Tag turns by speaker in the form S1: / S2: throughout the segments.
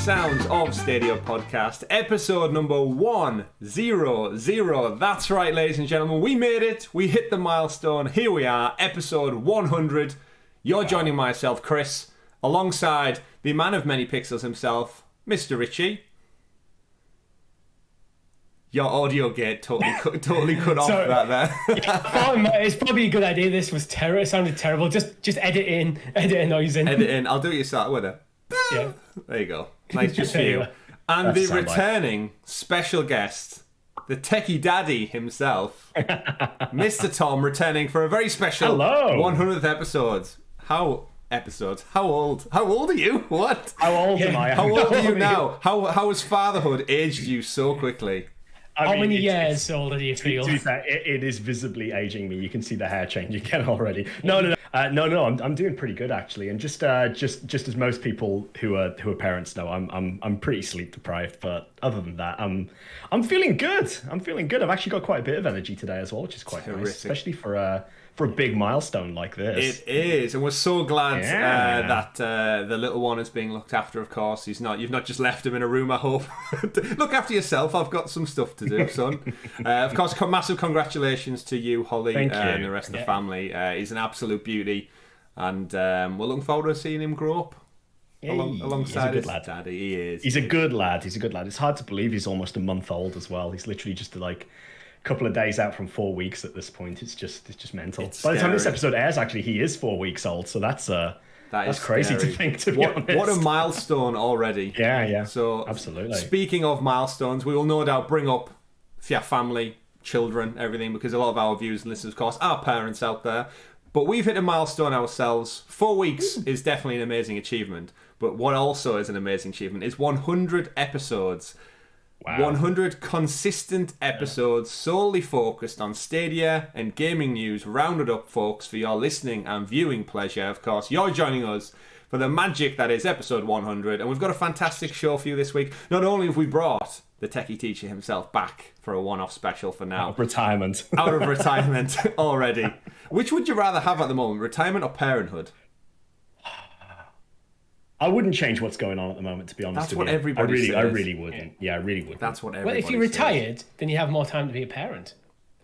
S1: Sounds of Stadia podcast, episode number 100. That's right, ladies and gentlemen, we made it. We hit the milestone. Here we are, episode 100. You're joining myself, Chris, alongside the man of many pixels himself, Mr. Richie. Your audio gate totally cut off that there.
S2: It's probably a good idea. This was terrible. It sounded terrible. Just edit a noise in.
S1: Edit in. I'll do it yourself with it.
S2: Yeah.
S1: There you go. Nice just for you. And the returning special guest, the techie daddy himself, Mr. Tom, returning for a very special 100th episode. How old are you? What?
S2: How old am I?
S1: How old are you now? How has fatherhood aged you so quickly?
S2: How many years older do you feel?
S3: To be fair, it is visibly aging me. You can see the hair changing again already. No. I'm doing pretty good actually, and just as most people who are parents know, I'm pretty sleep deprived. But other than that, I'm feeling good. I've actually got quite a bit of energy today as well, which is quite nice, especially for a big milestone like this.
S1: It is, and we're so glad that the little one is being looked after. Of course, you've not just left him in a room. I hope. Look after yourself. I've got some stuff to do, son. Of course, massive congratulations to you, Holly, and the rest of the family. He's an absolute beauty, and we're looking forward to seeing him grow up alongside his daddy. He is.
S3: He's a good lad. It's hard to believe he's almost a month old as well. He's literally just like couple of days out from 4 weeks at this point. It's just mental. By the time this episode airs, actually, he is 4 weeks old, so that's crazy to think, to be honest.
S1: What a milestone already.
S3: Yeah.
S1: So
S3: absolutely.
S1: Speaking of milestones, we will no doubt bring up your family, children, everything, because a lot of our viewers and listeners, of course, are parents out there. But we've hit a milestone ourselves. 4 weeks is definitely an amazing achievement. But what also is an amazing achievement is 100 episodes. Wow. 100 consistent episodes solely focused on Stadia and gaming news, rounded up, folks, for your listening and viewing pleasure. Of course, you're joining us for the magic that is episode 100, and we've got a fantastic show for you this week. Not only have we brought the techie teacher himself back for a one-off special for now.
S3: Out of retirement
S1: already. Which would you rather have at the moment, retirement or parenthood?
S3: I wouldn't change what's going on at the moment, to be honest.
S1: That's what everybody says.
S3: I really wouldn't. Yeah, I really wouldn't.
S1: That's what everybody
S2: says. Well, if you're retired, then you have more time to be a parent.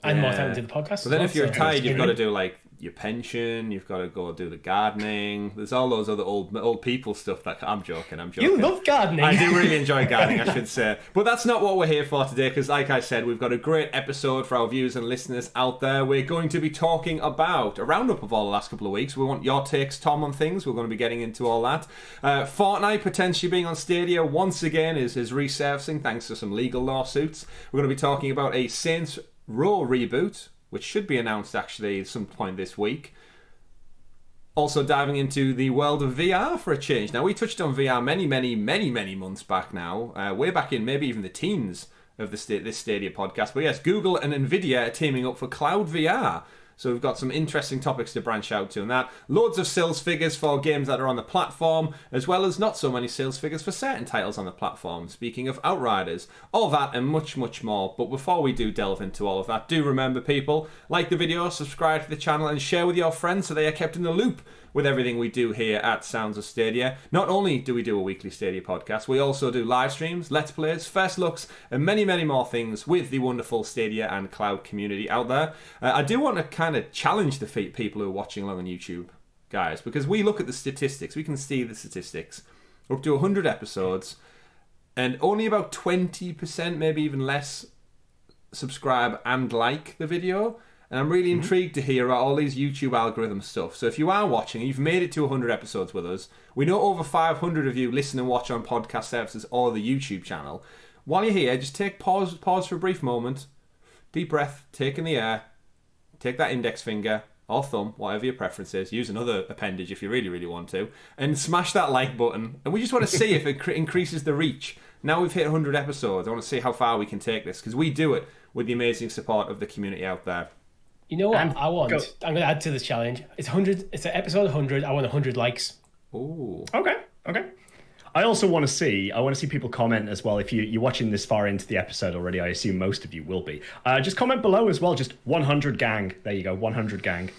S2: And more time to do the podcast.
S1: But then if you're retired, you've got to do like your pension, you've got to go do the gardening. There's all those other old people stuff that I'm joking.
S2: You love gardening.
S1: I do really enjoy gardening, I should say. But that's not what we're here for today, because like I said, we've got a great episode for our viewers and listeners out there. We're going to be talking about a roundup of all the last couple of weeks. We want your takes, Tom, on things. We're going to be getting into all that. Fortnite potentially being on Stadia once again is resurfacing thanks to some legal lawsuits. We're going to be talking about a Saints Row reboot, which should be announced actually at some point this week. Also diving into the world of VR for a change. Now, we touched on VR many months back now, way back in maybe even the teens of this Stadia podcast. But yes, Google and Nvidia are teaming up for cloud VR. So we've got some interesting topics to branch out to, and that loads of sales figures for games that are on the platform, as well as not so many sales figures for certain titles on the platform. Speaking of Outriders, all that and much more. But before we do delve into all of that, do remember, people, like the video, subscribe to the channel, and share with your friends so they are kept in the loop with everything we do here at Sounds of Stadia. Not only do we do a weekly Stadia podcast, we also do live streams, let's plays, first looks, and many more things with the wonderful Stadia and cloud community out there. I do want to kind of challenge the people who are watching along on YouTube, guys, because we look at the statistics. We can see the statistics. We're up to 100 episodes, and only about 20%, maybe even less, subscribe and like the video. And I'm really intrigued to hear about all these YouTube algorithm stuff. So if you are watching, you've made it to 100 episodes with us. We know over 500 of you listen and watch on podcast services or the YouTube channel. While you're here, just pause for a brief moment. Deep breath, take in the air. Take that index finger or thumb, whatever your preference is. Use another appendage if you really want to. And smash that like button. And we just want to see if it increases the reach. Now we've hit 100 episodes. I want to see how far we can take this, because we do it with the amazing support of the community out there.
S2: You know what I want? I'm going to add to this challenge. It's 100. It's an episode 100. I want 100 likes.
S1: Ooh.
S3: Okay. I also want to see people comment as well. If you're watching this far into the episode already, I assume most of you will be. Just comment below as well. Just 100 gang. There you go. 100 gang.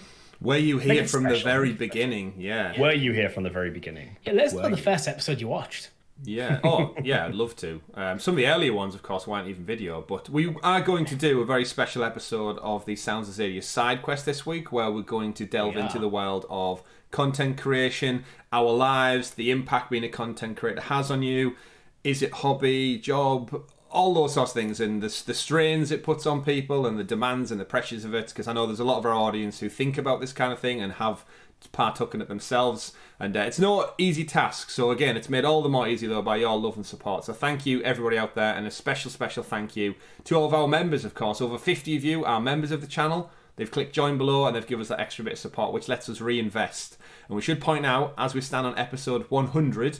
S1: Were you here from the very beginning? Yeah.
S3: Were you here from the very beginning?
S2: Yeah, let's know the first episode you watched.
S1: Yeah. Oh, yeah, I'd love to. Some of the earlier ones, of course, weren't even video, but we are going to do a very special episode of the Sounds of Stadia SideQuest this week, where we're going to delve into the world of content creation, our lives, the impact being a content creator has on you. Is it hobby, job, all those sorts of things, and the strains it puts on people and the demands and the pressures of it, because I know there's a lot of our audience who think about this kind of thing and have partook in it themselves, and it's no easy task. So again, it's made all the more easy though by your love and support. So thank you everybody out there, and a special thank you to all of our members. Of course, over 50 of you are members of the channel. They've clicked join below and they've given us that extra bit of support, which lets us reinvest. And we should point out, as we stand on episode 100,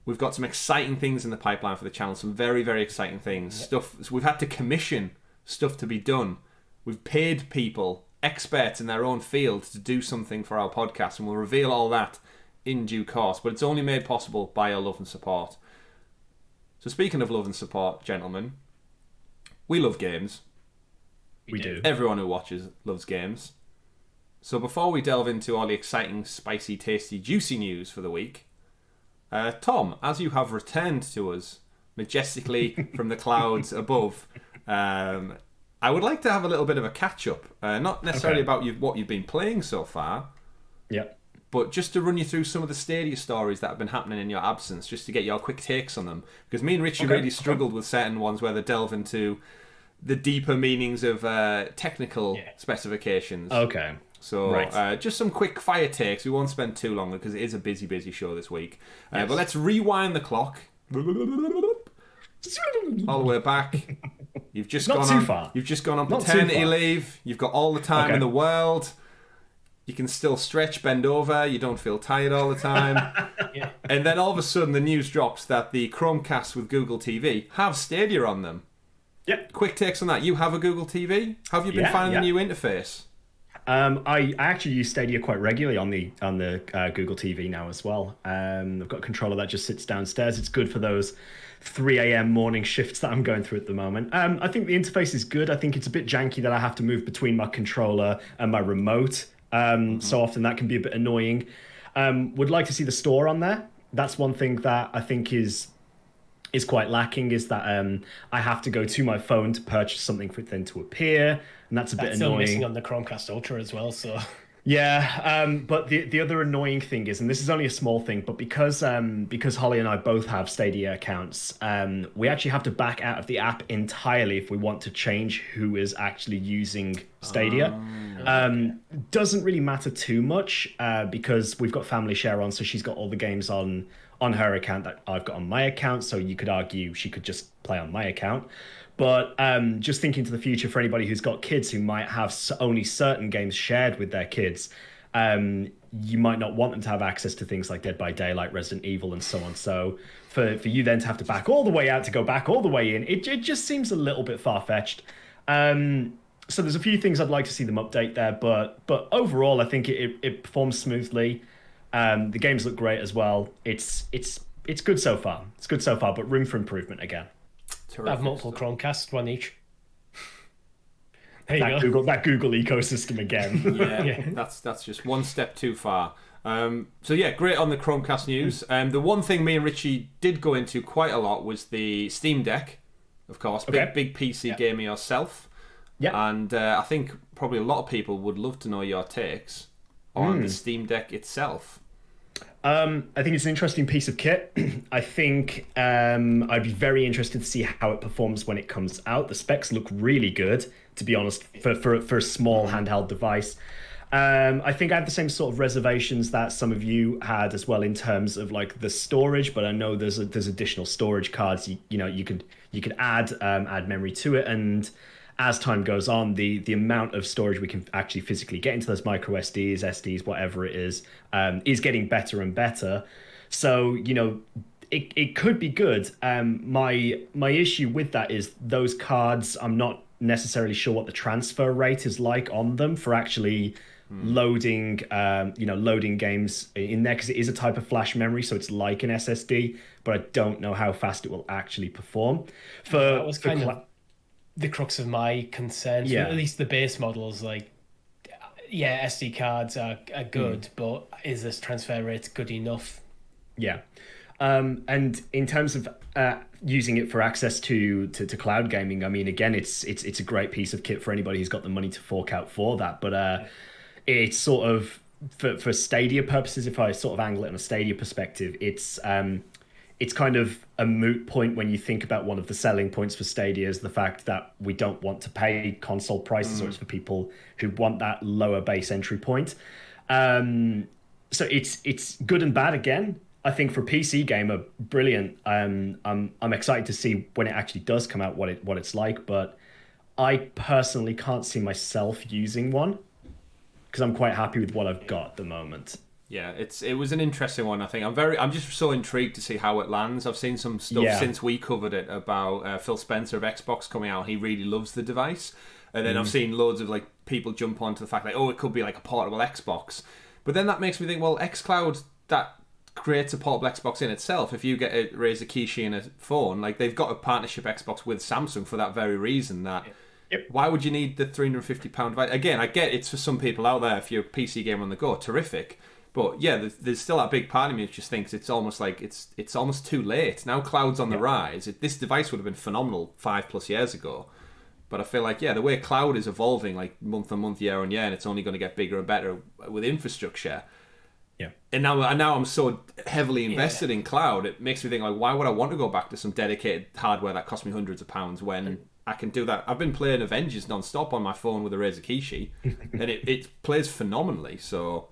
S1: we've got some exciting things in the pipeline for the channel. Some very, very exciting things. Stuff. So we've had to commission stuff to be done. We've paid people, experts in their own field, to do something for our podcast, and we'll reveal all that in due course. But it's only made possible by your love and support. So speaking of love and support, gentlemen, we love games.
S3: We do.
S1: Everyone who watches loves games. So before we delve into all the exciting, spicy, tasty, juicy news for the week, Tom, as you have returned to us majestically from the clouds above, I would like to have a little bit of a catch-up. Not necessarily about what you've been playing so far, but just to run you through some of the Stadia stories that have been happening in your absence, just to get your quick takes on them. Because me and Richie really struggled with certain ones where they delve into the deeper meanings of technical specifications.
S3: Okay.
S1: So just some quick fire takes. We won't spend too long because it is a busy show this week. But let's rewind the clock all the way back. You've just
S3: Not
S1: gone
S3: too
S1: on.
S3: far.
S1: You've just gone on
S3: Not too
S1: paternity
S3: far.
S1: leave. You've got all the time in the world. You can still stretch, bend over. You don't feel tired all the time. And then all of a sudden, the news drops that the Chromecasts with Google TV have Stadia on them.
S3: Yep.
S1: Quick takes on that. You have a Google TV. How have you been finding the new interface?
S3: I actually use Stadia quite regularly on the Google TV now as well. I've got a controller that just sits downstairs. It's good for those 3 a.m. morning shifts that I'm going through at the moment. I think the interface is good. I think it's a bit janky that I have to move between my controller and my remote. So often that can be a bit annoying. Would like to see the store on there. That's one thing that I think is quite lacking, is that I have to go to my phone to purchase something for it then to appear, and that's a bit annoying.
S2: Still missing on the Chromecast Ultra as well, so...
S3: Yeah, but the other annoying thing is, and this is only a small thing, but because Holly and I both have Stadia accounts, we actually have to back out of the app entirely if we want to change who is actually using Stadia. Doesn't really matter too much because we've got family share on, so she's got all the games on her account that I've got on my account, so you could argue she could just play on my account. But just thinking to the future for anybody who's got kids who might have only certain games shared with their kids, you might not want them to have access to things like Dead by Daylight, Resident Evil, and so on. So for you then to have to back all the way out to go back all the way in, it just seems a little bit far-fetched. So there's a few things I'd like to see them update there, but overall I think it performs smoothly. The games look great as well. It's good so far. It's good so far, but room for improvement again.
S2: I have multiple Chromecasts, one each. There you go.
S3: That Google ecosystem again.
S1: Yeah. That's just one step too far. So yeah, great on the Chromecast news. The one thing me and Richie did go into quite a lot was the Steam Deck, of course. Big PC gamer yourself. Yeah. And I think probably a lot of people would love to know your takes on the Steam Deck itself.
S3: I think it's an interesting piece of kit. I think I'd be very interested to see how it performs when it comes out. The specs look really good, to be honest, for a small handheld device. I think I have the same sort of reservations that some of you had as well in terms of like the storage, but I know there's additional storage cards. You could add memory to it, and as time goes on, the amount of storage we can actually physically get into those micro SDs, SDs, whatever it is getting better and better. So, it could be good. My issue with that is those cards, I'm not necessarily sure what the transfer rate is like on them for actually loading games in there, because it is a type of flash memory, so it's like an SSD, but I don't know how fast it will actually perform.
S2: That was kind of the crux of my concerns. At least the base models, SD cards are good, but is this transfer rate good enough?
S3: Yeah. And in terms of using it for access to cloud gaming, I mean, again, it's a great piece of kit for anybody who's got the money to fork out for that. But it's sort of for Stadia purposes, if I sort of angle it on a Stadia perspective, it's kind of a moot point when you think about one of the selling points for Stadia is the fact that we don't want to pay console prices, or it's for people who want that lower base entry point. So it's good and bad again. I think for PC gamer, brilliant. I'm excited to see when it actually does come out what it's like, but I personally can't see myself using one because I'm quite happy with what I've got at the moment.
S1: Yeah, it was an interesting one. I think I'm just so intrigued to see how it lands. I've seen some stuff since we covered it about Phil Spencer of Xbox coming out. He really loves the device, and then I've seen loads of like people jump onto the fact like, oh, it could be like a portable Xbox. But then that makes me think, well, xCloud, that creates a portable Xbox in itself. If you get a Razer Kishi in a phone, like they've got a partnership Xbox with Samsung for that very reason. That why would you need the £350 device? Again, I get it's for some people out there. If you're a PC gamer on the go, terrific. But yeah, there's still that big part of me that just thinks it's almost like it's almost too late. Now cloud's on the rise. This device would have been phenomenal 5+ years ago. But I feel like, the way cloud is evolving, like month on month, year on year, and it's only going to get bigger and better with infrastructure.
S3: Yeah.
S1: And now I'm so heavily invested in cloud, it makes me think, like, why would I want to go back to some dedicated hardware that cost me hundreds of pounds when I can do that? I've been playing Avengers non-stop on my phone with a Razer Kishi, and it plays phenomenally, so...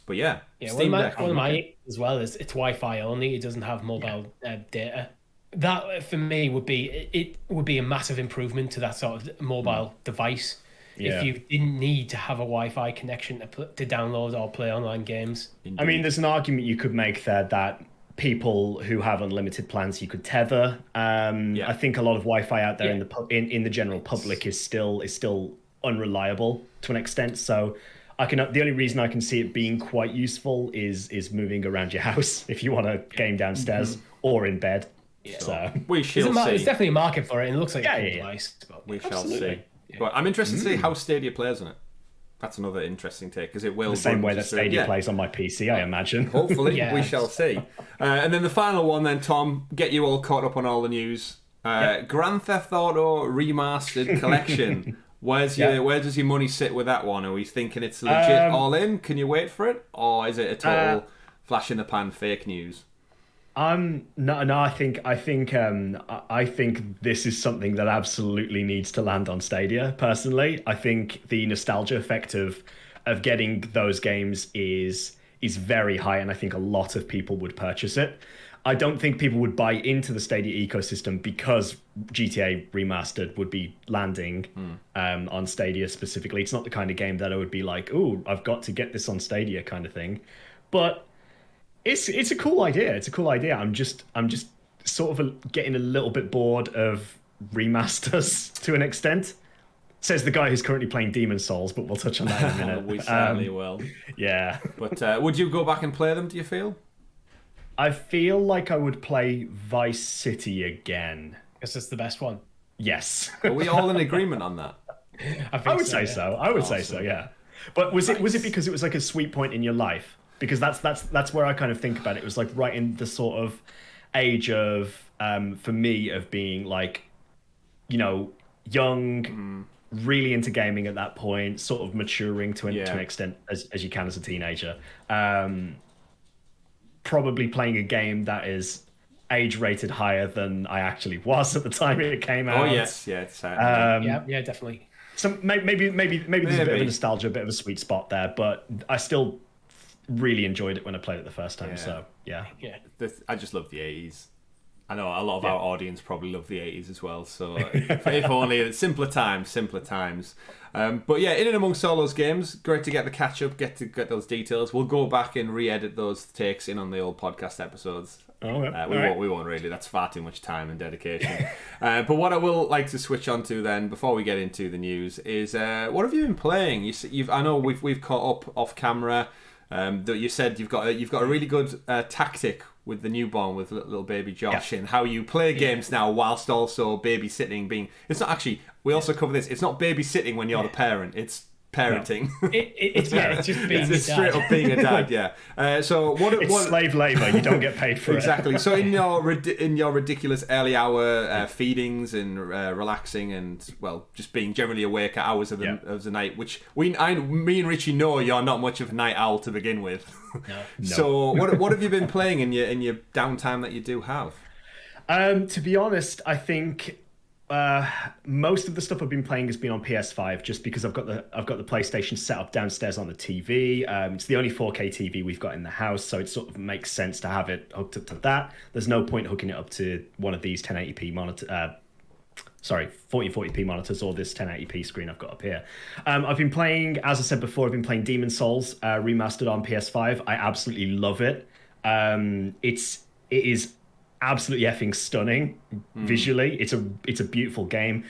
S1: But yeah,
S2: Steam Deck. One of my as well is it's Wi-Fi only. It doesn't have mobile data. That for me would be a massive improvement to that sort of mobile device. If you didn't need to have a Wi-Fi connection to download or play online games.
S3: Indeed. I mean, there's an argument you could make there that people who have unlimited plans you could tether. I think a lot of Wi-Fi out there in the general public is still unreliable to an extent. So. The only reason I can see it being quite useful is moving around your house if you want to game downstairs or in bed.
S1: Yeah. So we shall see.
S2: There's definitely a market for it, and it looks like a good device.
S1: We shall see. But I'm interested to see how Stadia plays on it. That's another interesting take, because it will...
S3: The same way that Stadia plays on my PC, I imagine.
S1: Hopefully, we shall see. And then the final one then, Tom, get you all caught up on all the news. Grand Theft Auto Remastered Collection. Where does your money sit with that one? Are we thinking it's legit all in? Can you wait for it? Or is it a total flash in the pan fake news?
S3: No. I think this is something that absolutely needs to land on Stadia. Personally, I think the nostalgia effect of getting those games is very high, and I think a lot of people would purchase it. I don't think people would buy into the Stadia ecosystem because GTA Remastered would be landing on Stadia specifically. It's not the kind of game that I would be like, "Ooh, I've got to get this on Stadia," kind of thing. But it's a cool idea. It's a cool idea. I'm just sort of getting a little bit bored of remasters to an extent. Says the guy who's currently playing Demon's Souls, but we'll touch on that in a minute.
S1: We certainly will.
S3: Yeah.
S1: But would you go back and play them, do you feel?
S3: I feel like I would play Vice City again.
S2: Guess it's the best one.
S3: Yes.
S1: Are we all in agreement on that?
S3: I would say so. I would say so, yeah. But was it because it was like a sweet point in your life? Because that's where I kind of think about it. It was like right in the sort of age of, for me, of being like, young, really into gaming at that point, sort of maturing to an extent as you can as a teenager. Probably playing a game that is age rated higher than I actually was at the time it came out.
S1: Oh yes, it's
S2: yeah, definitely.
S3: So maybe there's a bit of a nostalgia, a bit of a sweet spot there, but I still really enjoyed it when I played it the first time. So yeah.
S1: I just love the 80s. I know a lot of our audience probably love the 80s as well. So if only simpler times. But yeah, in and amongst all those games, great to get the catch up, get those details. We'll go back and re-edit those takes in on the old podcast episodes. We won't really. That's far too much time and dedication. But what I will like to switch on to then, before we get into the news, is what have you been playing? I know we've caught up off camera. That you said you've got a really good tactic with the newborn, with little baby Josh, and how you play games now whilst also babysitting. It's not actually. We also cover this. It's not babysitting when you're the parent. It's parenting.
S2: It's just being
S1: it's
S2: a
S1: straight
S2: dad.
S1: up being a dad. Yeah. So
S3: it's slave labor. You don't get paid for
S1: exactly.
S3: it.
S1: So in your ridiculous early hour feedings and relaxing and just being generally awake at hours of the night, which me and Richie know you're not much of a night owl to begin with.
S2: No.
S1: So what have you been playing in your downtime that you do have?
S3: To be honest, I think most of the stuff I've been playing has been on PS5, just because I've got the PlayStation set up downstairs on the TV. It's the only 4K TV we've got in the house, so it sort of makes sense to have it hooked up to that. There's no point hooking it up to one of these 1080p monitor. 1440p monitors or this 1080p screen I've got up here. I've been playing, as I said before, I've been playing Demon's Souls remastered on PS5. I absolutely love it. It is absolutely effing stunning visually. It's a beautiful game.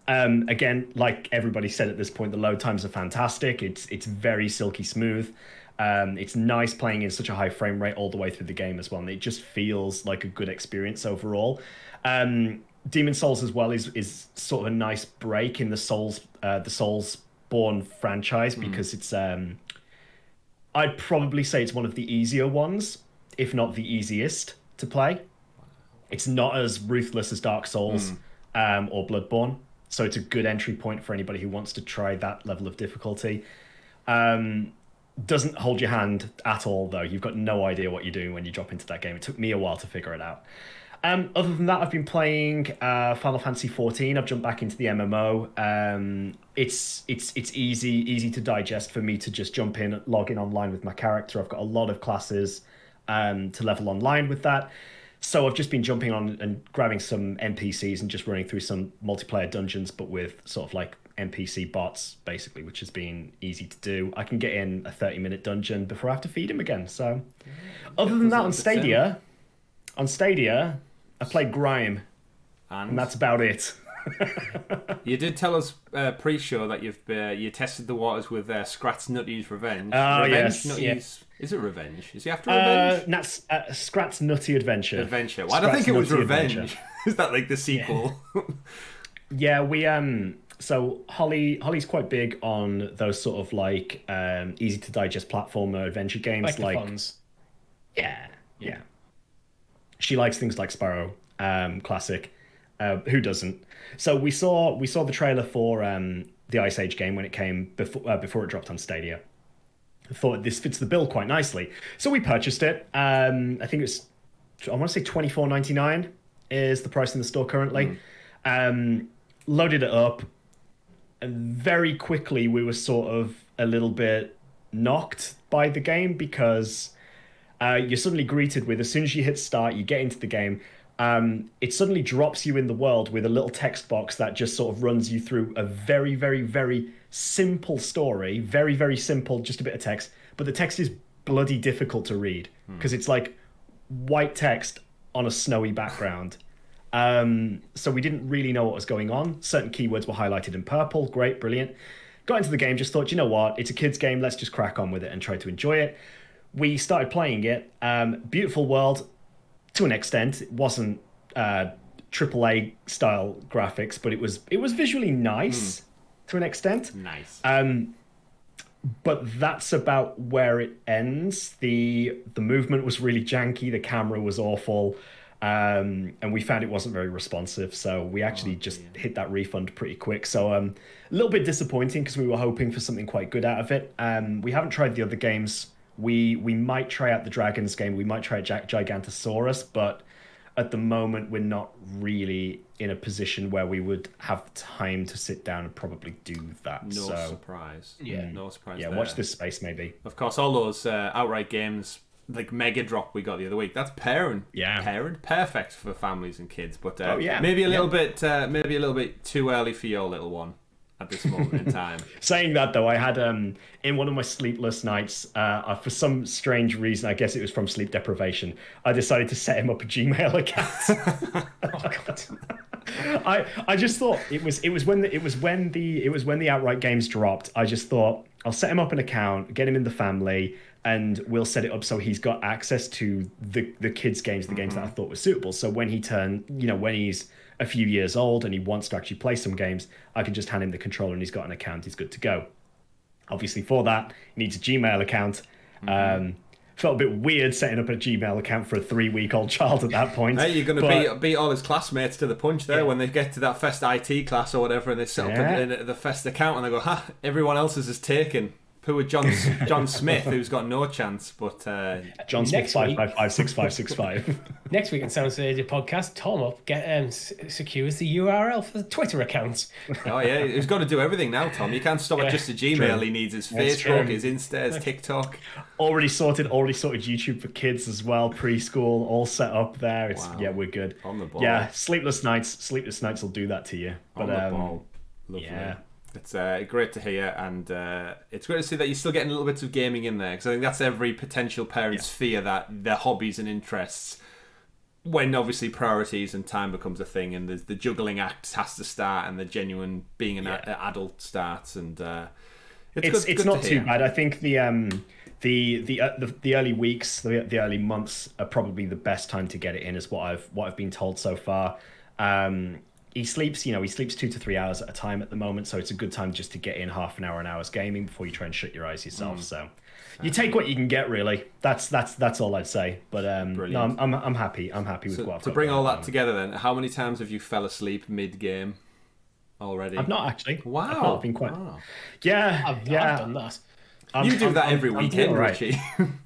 S3: Again, like everybody said at this point, the load times are fantastic. It's very silky smooth. It's nice playing in such a high frame rate all the way through the game as well, and it just feels like a good experience overall. Demon's Souls as well is sort of a nice break in the Soulsborne franchise, because it's I'd probably say it's one of the easier ones, if not the easiest to play. It's not as ruthless as Dark Souls or Bloodborne, so it's a good entry point for anybody who wants to try that level of difficulty. Doesn't hold your hand at all, though. You've got no idea what you're doing when you drop into that game. It took me a while to figure it out. Other than that, I've been playing Final Fantasy 14. I've jumped back into the MMO. It's easy to digest for me to just jump in, log in online with my character. I've got a lot of classes to level online with that. So I've just been jumping on and grabbing some NPCs and just running through some multiplayer dungeons, but with sort of like NPC bots, basically, which has been easy to do. I can get in a 30-minute dungeon before I have to feed him again. So other than that, on Stadia, I played Grime, and that's about it.
S1: You did tell us pre-show that you tested the waters with Scrat's Nutty's Revenge.
S3: Yes.
S1: Nutty's, is it Revenge? Is he after Revenge?
S3: That's Scrat's Nutty Adventure.
S1: Well, I don't think it was Revenge.
S3: Adventure.
S1: Is that like the sequel?
S3: Yeah, we so Holly's quite big on those sort of like easy to digest platformer adventure games,
S2: like the Fonz.
S3: Yeah. She likes things like Sparrow, classic. Who doesn't? So we saw the trailer for the Ice Age game when it came before it dropped on Stadia. I thought this fits the bill quite nicely, so we purchased it. I think it's, I want to say $24.99 is the price in the store currently. Loaded it up, and very quickly we were sort of a little bit knocked by the game, because you're suddenly greeted with, as soon as you hit start, you get into the game, it suddenly drops you in the world with a little text box that just sort of runs you through a very, very, very simple story. Very, very simple, just a bit of text. But the text is bloody difficult to read, because it's like white text on a snowy background. So we didn't really know what was going on. Certain keywords were highlighted in purple. Great, brilliant. Got into the game, just thought, you know what? It's a kid's game. Let's just crack on with it and try to enjoy it. We started playing it. Beautiful world to an extent. It wasn't AAA style graphics, but it was visually nice to an extent.
S1: Nice.
S3: But that's about where it ends. The movement was really janky. The camera was awful. And we found it wasn't very responsive. So we actually hit that refund pretty quick. So a little bit disappointing, because we were hoping for something quite good out of it. We haven't tried the other games. We might try out the Dragons game. We might try Gigantosaurus, but at the moment we're not really in a position where we would have time to sit down and probably do that.
S1: No surprise. No surprise.
S3: Yeah,
S1: there.
S3: watch this space maybe.
S1: Of course, all those outright games like Mega Drop we got the other week. That's perfect for families and kids. But maybe a little bit too early for your little one at this moment in time.
S3: Saying that, though, I had in one of my sleepless nights, for some strange reason, I guess it was from sleep deprivation, I decided to set him up a Gmail account. Oh God. I just thought it was when the outright games dropped. I just thought, I'll set him up an account, get him in the family, and we'll set it up so he's got access to the kids' games, the games that I thought were suitable. So when when he's a few years old and he wants to actually play some games, I can just hand him the controller and he's got an account, he's good to go. Obviously, for that, he needs a Gmail account. Felt a bit weird setting up a Gmail account for a 3-week-old child at that point.
S1: Hey, you're going to beat all his classmates to the punch there when they get to that first IT class or whatever, and they set up the first account, and they go, "Ha! Everyone else's is taken." Poor John Smith, who's got no chance. But
S3: John Smith 5556565.
S2: Next week on Sounds of Stadia podcast, Tom secures the URL for the Twitter accounts.
S1: Oh yeah, he's got to do everything now, Tom. You can't stop at just a Gmail.
S3: True.
S1: He needs his Facebook, his Insta, his TikTok.
S3: Already sorted YouTube for kids as well. Preschool, all set up there. Yeah, we're good.
S1: On the ball.
S3: Yeah, sleepless nights will do that to you. But,
S1: on the ball. Lovely.
S3: Yeah.
S1: It's great to hear, and it's great to see that you're still getting little bits of gaming in there, because I think that's every potential parent's fear, that their hobbies and interests, when obviously priorities and time becomes a thing, and the juggling act has to start, and the genuine being an adult starts, and it's
S3: not too bad. I think the early weeks, the early months are probably the best time to get it in, is what I've been told so far. He sleeps 2 to 3 hours at a time at the moment, so it's a good time just to get in half an hour's gaming before you try and shut your eyes yourself. So you take what you can get, really. That's all I'd say. But no, I'm happy. I'm happy with what I've got.
S1: To bring all that together, then, how many times have you fell asleep mid-game already?
S3: I've not actually.
S1: Wow.
S3: I've been quite.
S1: Wow.
S3: Yeah,
S2: I've done that.
S1: You do that every weekend,
S3: right.
S1: Richie.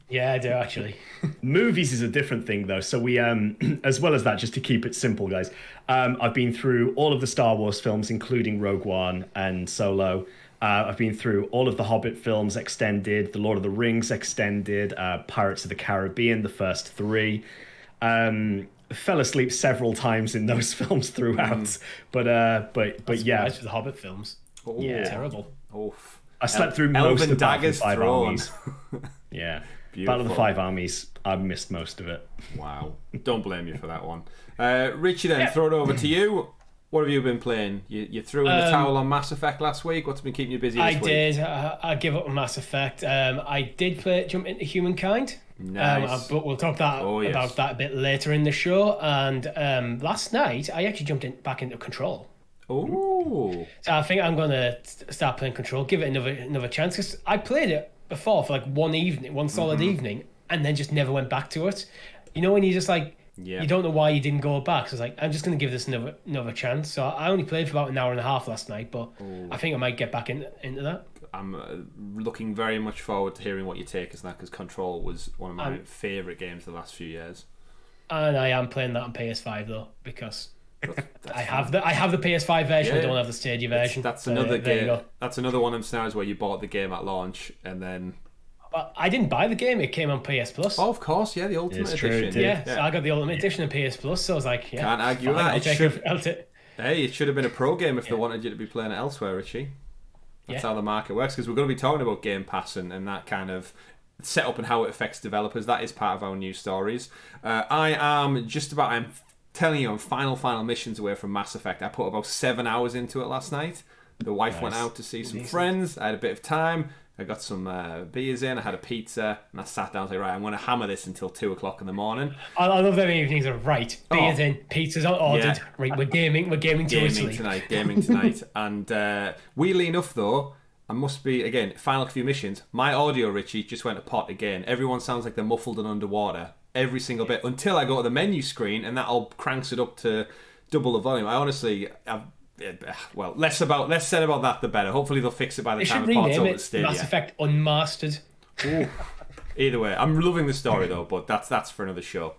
S2: Yeah, I do actually.
S3: Movies is a different thing, though. So we, as well as that, just to keep it simple, guys, I've been through all of the Star Wars films, including Rogue One and Solo. I've been through all of the Hobbit films extended, the Lord of the Rings extended, Pirates of the Caribbean, the first 3. Fell asleep several times in those films throughout. But yeah,
S2: the Hobbit films.
S1: Oh,
S3: yeah,
S2: terrible.
S1: Oof.
S3: I slept through most of Battle of the 5 Armies. Yeah.
S1: Beautiful.
S3: Battle of the 5 Armies, I missed most of it.
S1: Wow. Don't blame you for that one. Richie, then, throw it over to you. What have you been playing? You threw in the towel on Mass Effect last week. What's been keeping you busy this week?
S2: I did. I give up on Mass Effect. I did jump into Humankind.
S1: Nice.
S2: But we'll talk about that a bit later in the show. And last night, I actually jumped back into Control.
S1: Oh.
S2: So I think I'm going to start playing Control, give it another chance, because I played it before for like one solid evening, and then just never went back to it. You know, when you just like, you don't know why you didn't go back. So it's like, I'm just going to give this another chance. So I only played for about an hour and a half last night, but I think I might get back into that.
S1: I'm looking very much forward to hearing what your take is on that, because Control was one of my favourite games the last few years.
S2: And I am playing that on PS5 though, because I have the PS5 version. I don't have the Stadia version.
S1: That's another game. That's another one of them scenarios where you bought the game at launch and then.
S2: But I didn't buy the game. It came on PS Plus.
S1: Oh, of course, the Ultimate Edition.
S2: Yeah, so I got the Ultimate Edition on PS Plus. So I was like,
S1: can't argue that. Hey, it should have been a pro game if they wanted you to be playing it elsewhere, Richie. That's how the market works. Because we're going to be talking about Game Pass and that kind of setup and how it affects developers. That is part of our news stories. I'm telling you, I'm final missions away from Mass Effect. I put about 7 hours into it last night. The wife went out to see some friends. I had a bit of time. I got some beers in. I had a pizza, and I sat down and said, "Right, I'm going to hammer this until 2:00 in the morning."
S2: I love them evenings. Right, beers in, pizzas ordered. Yeah. Right, we're gaming
S1: Gaming tonight. And weirdly enough, though, I must be again final few missions. My audio, Richie, just went to pot again. Everyone sounds like they're muffled and underwater. Every single bit until I go to the menu screen, and that all cranks it up to double the volume. I honestly, less said about that the better. Hopefully they'll fix it by the time the pot's over to Stadia.
S2: Mass Effect Unmastered.
S1: Either way, I'm loving the story though, but that's for another show.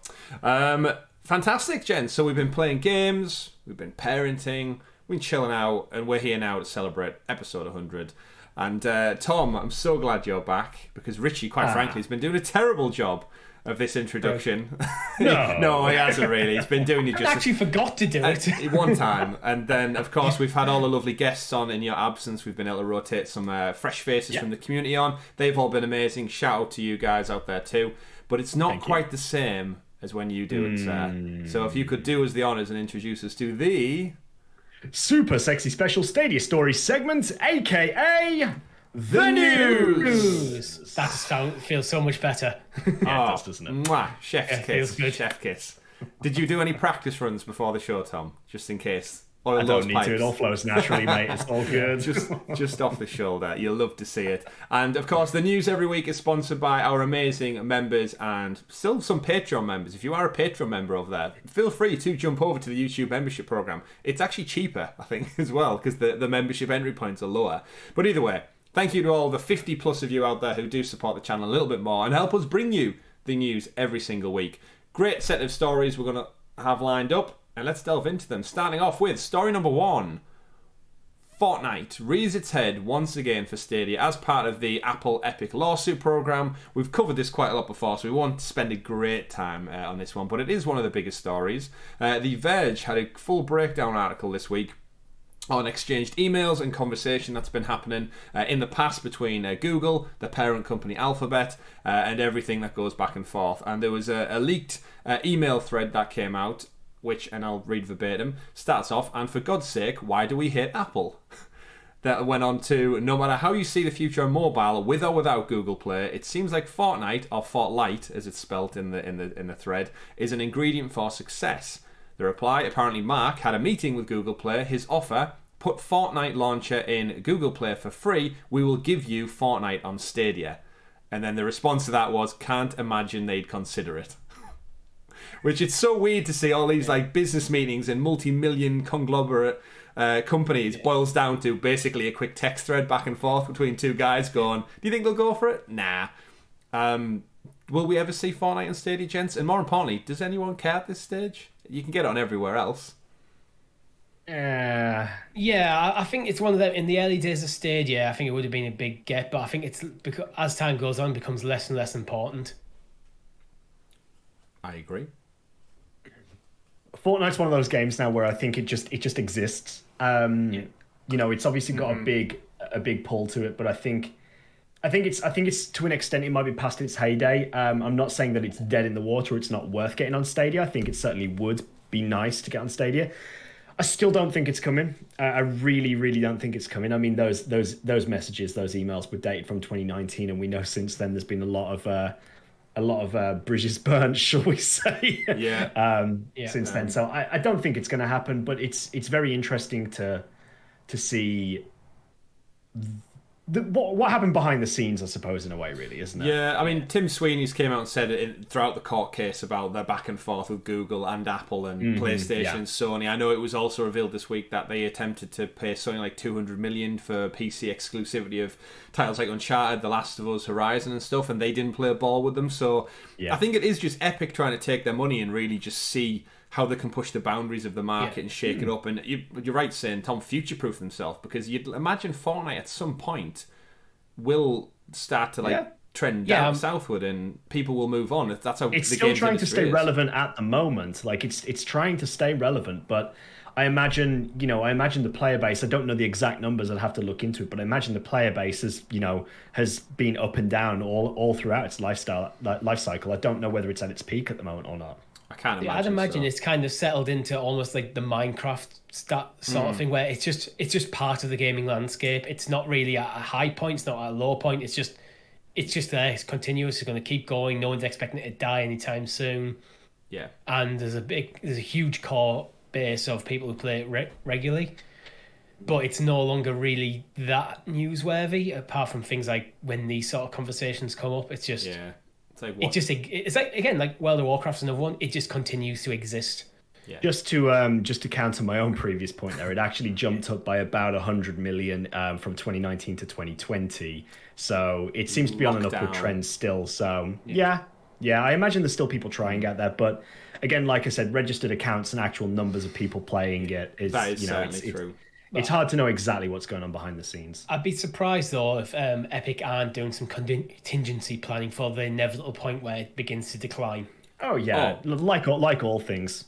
S1: Fantastic, gents. So we've been playing games, we've been parenting, we've been chilling out, and we're here now to celebrate episode 100. And Tom, I'm so glad you're back, because Richie, quite frankly, has been doing a terrible job of this introduction. No, he hasn't really. He's been doing it just.
S2: I actually forgot to do it
S1: one time, and then of course we've had all the lovely guests on in your absence. We've been able to rotate some fresh faces from the community on. They've all been amazing. Shout out to you guys out there too. But it's not quite the same as when you do it, sir. So if you could do us the honours and introduce us to the
S3: super sexy special Stadia Stories segment, aka the news.
S2: That feels so much better.
S3: Yeah, it does, doesn't it?
S1: Chef's kiss. Chef kiss. Did you do any practice runs before the show, Tom? Just in case Oil
S3: I
S1: those
S3: don't need
S1: pipes.
S3: to. It all flows naturally, mate. It's all good.
S1: just off the shoulder. You'll love to see it. And of course, the news every week is sponsored by our amazing members and still some Patreon members. If you are a Patreon member over there, feel free to jump over to the YouTube membership program. It's actually cheaper, I think, as well, because the membership entry points are lower. But either way, thank you to all the 50 plus of you out there who do support the channel a little bit more and help us bring you the news every single week. Great set of stories we're going to have lined up. And let's delve into them, starting off with story number 1. Fortnite rears its head once again for Stadia as part of the Apple Epic lawsuit program. We've covered this quite a lot before, so we won't spend a great time on this one, but it is one of the biggest stories. The Verge had a full breakdown article this week on exchanged emails and conversation that's been happening in the past between Google, the parent company Alphabet, and everything that goes back and forth. And there was a leaked email thread that came out, which, and I'll read verbatim, starts off, and for God's sake, why do we hate Apple? That went on to, no matter how you see the future of mobile, with or without Google Play, it seems like Fortnite, or Fortnite, as it's spelt in the thread, is an ingredient for success. The reply, apparently Mark had a meeting with Google Play. His offer, put Fortnite launcher in Google Play for free, we will give you Fortnite on Stadia. And then the response to that was, can't imagine they'd consider it. Which it's so weird to see all these like business meetings and multi-million conglomerate companies boils down to basically a quick text thread back and forth between two guys going, do you think they'll go for it? Nah. Will we ever see Fortnite on Stadia, gents? And more importantly, does anyone care at this stage? You can get it on everywhere else.
S2: Yeah, I think it's one of them. In the early days of Stadia, I think it would have been a big get, but I think it's because as time goes on, it becomes less and less important.
S1: I agree.
S3: Fortnite's one of those games now where I think it just exists. You know, it's obviously got a big pull to it, but I think it's to an extent it might be past its heyday. I'm not saying that it's dead in the water. It's not worth getting on Stadia. I think it certainly would be nice to get on Stadia. I still don't think it's coming. I really, really don't think it's coming. I mean, those messages, those emails were dated from 2019, and we know since then there's been a lot of bridges burnt, shall we say? Since then. So I don't think it's going to happen, but it's very interesting to see what happened behind the scenes, I suppose, in a way, really, isn't it?
S1: Yeah, I mean, Tim Sweeney's came out and said it throughout the court case about their back and forth with Google and Apple and PlayStation and Sony. I know it was also revealed this week that they attempted to pay something like $200 million for PC exclusivity of titles like Uncharted, The Last of Us, Horizon and stuff, and they didn't play ball with them. So I think it is just Epic trying to take their money and really just see how they can push the boundaries of the market and shake it up. And you're right saying Tom future-proof themselves, because you'd imagine Fortnite at some point will start to trend down southward and people will move on. That's how
S3: it's
S1: the
S3: still
S1: games
S3: trying to stay
S1: is.
S3: relevant at the moment. Like it's trying to stay relevant, but I imagine the player base, I don't know the exact numbers, I'd have to look into it, but I imagine the player base has been up and down all throughout its life cycle. I don't know whether it's at its peak at the moment or not.
S1: I can't imagine.
S2: I'd imagine it's kind of settled into almost like the Minecraft sort of thing, where it's just part of the gaming landscape. It's not really at a high point, it's not at a low point. It's just there. It's continuous. It's going to keep going. No one's expecting it to die anytime soon.
S1: Yeah.
S2: And there's a huge core base of people who play it regularly, but it's no longer really that newsworthy. Apart from things like when these sort of conversations come up, it's just it's like again, like World of Warcraft's another one. It just continues to exist.
S1: Yeah.
S3: Just to counter my own previous point there, it actually jumped up by about 100 million from 2019 to 2020. So it seems to be on an upward trend still. So yeah, I imagine there's still people trying out there, but again, like I said, registered accounts and actual numbers of people playing it is
S1: certainly true.
S3: It's hard to know exactly what's going on behind the scenes.
S2: I'd be surprised though if Epic aren't doing some contingency planning for the inevitable point where it begins to decline.
S3: Oh yeah, like all things,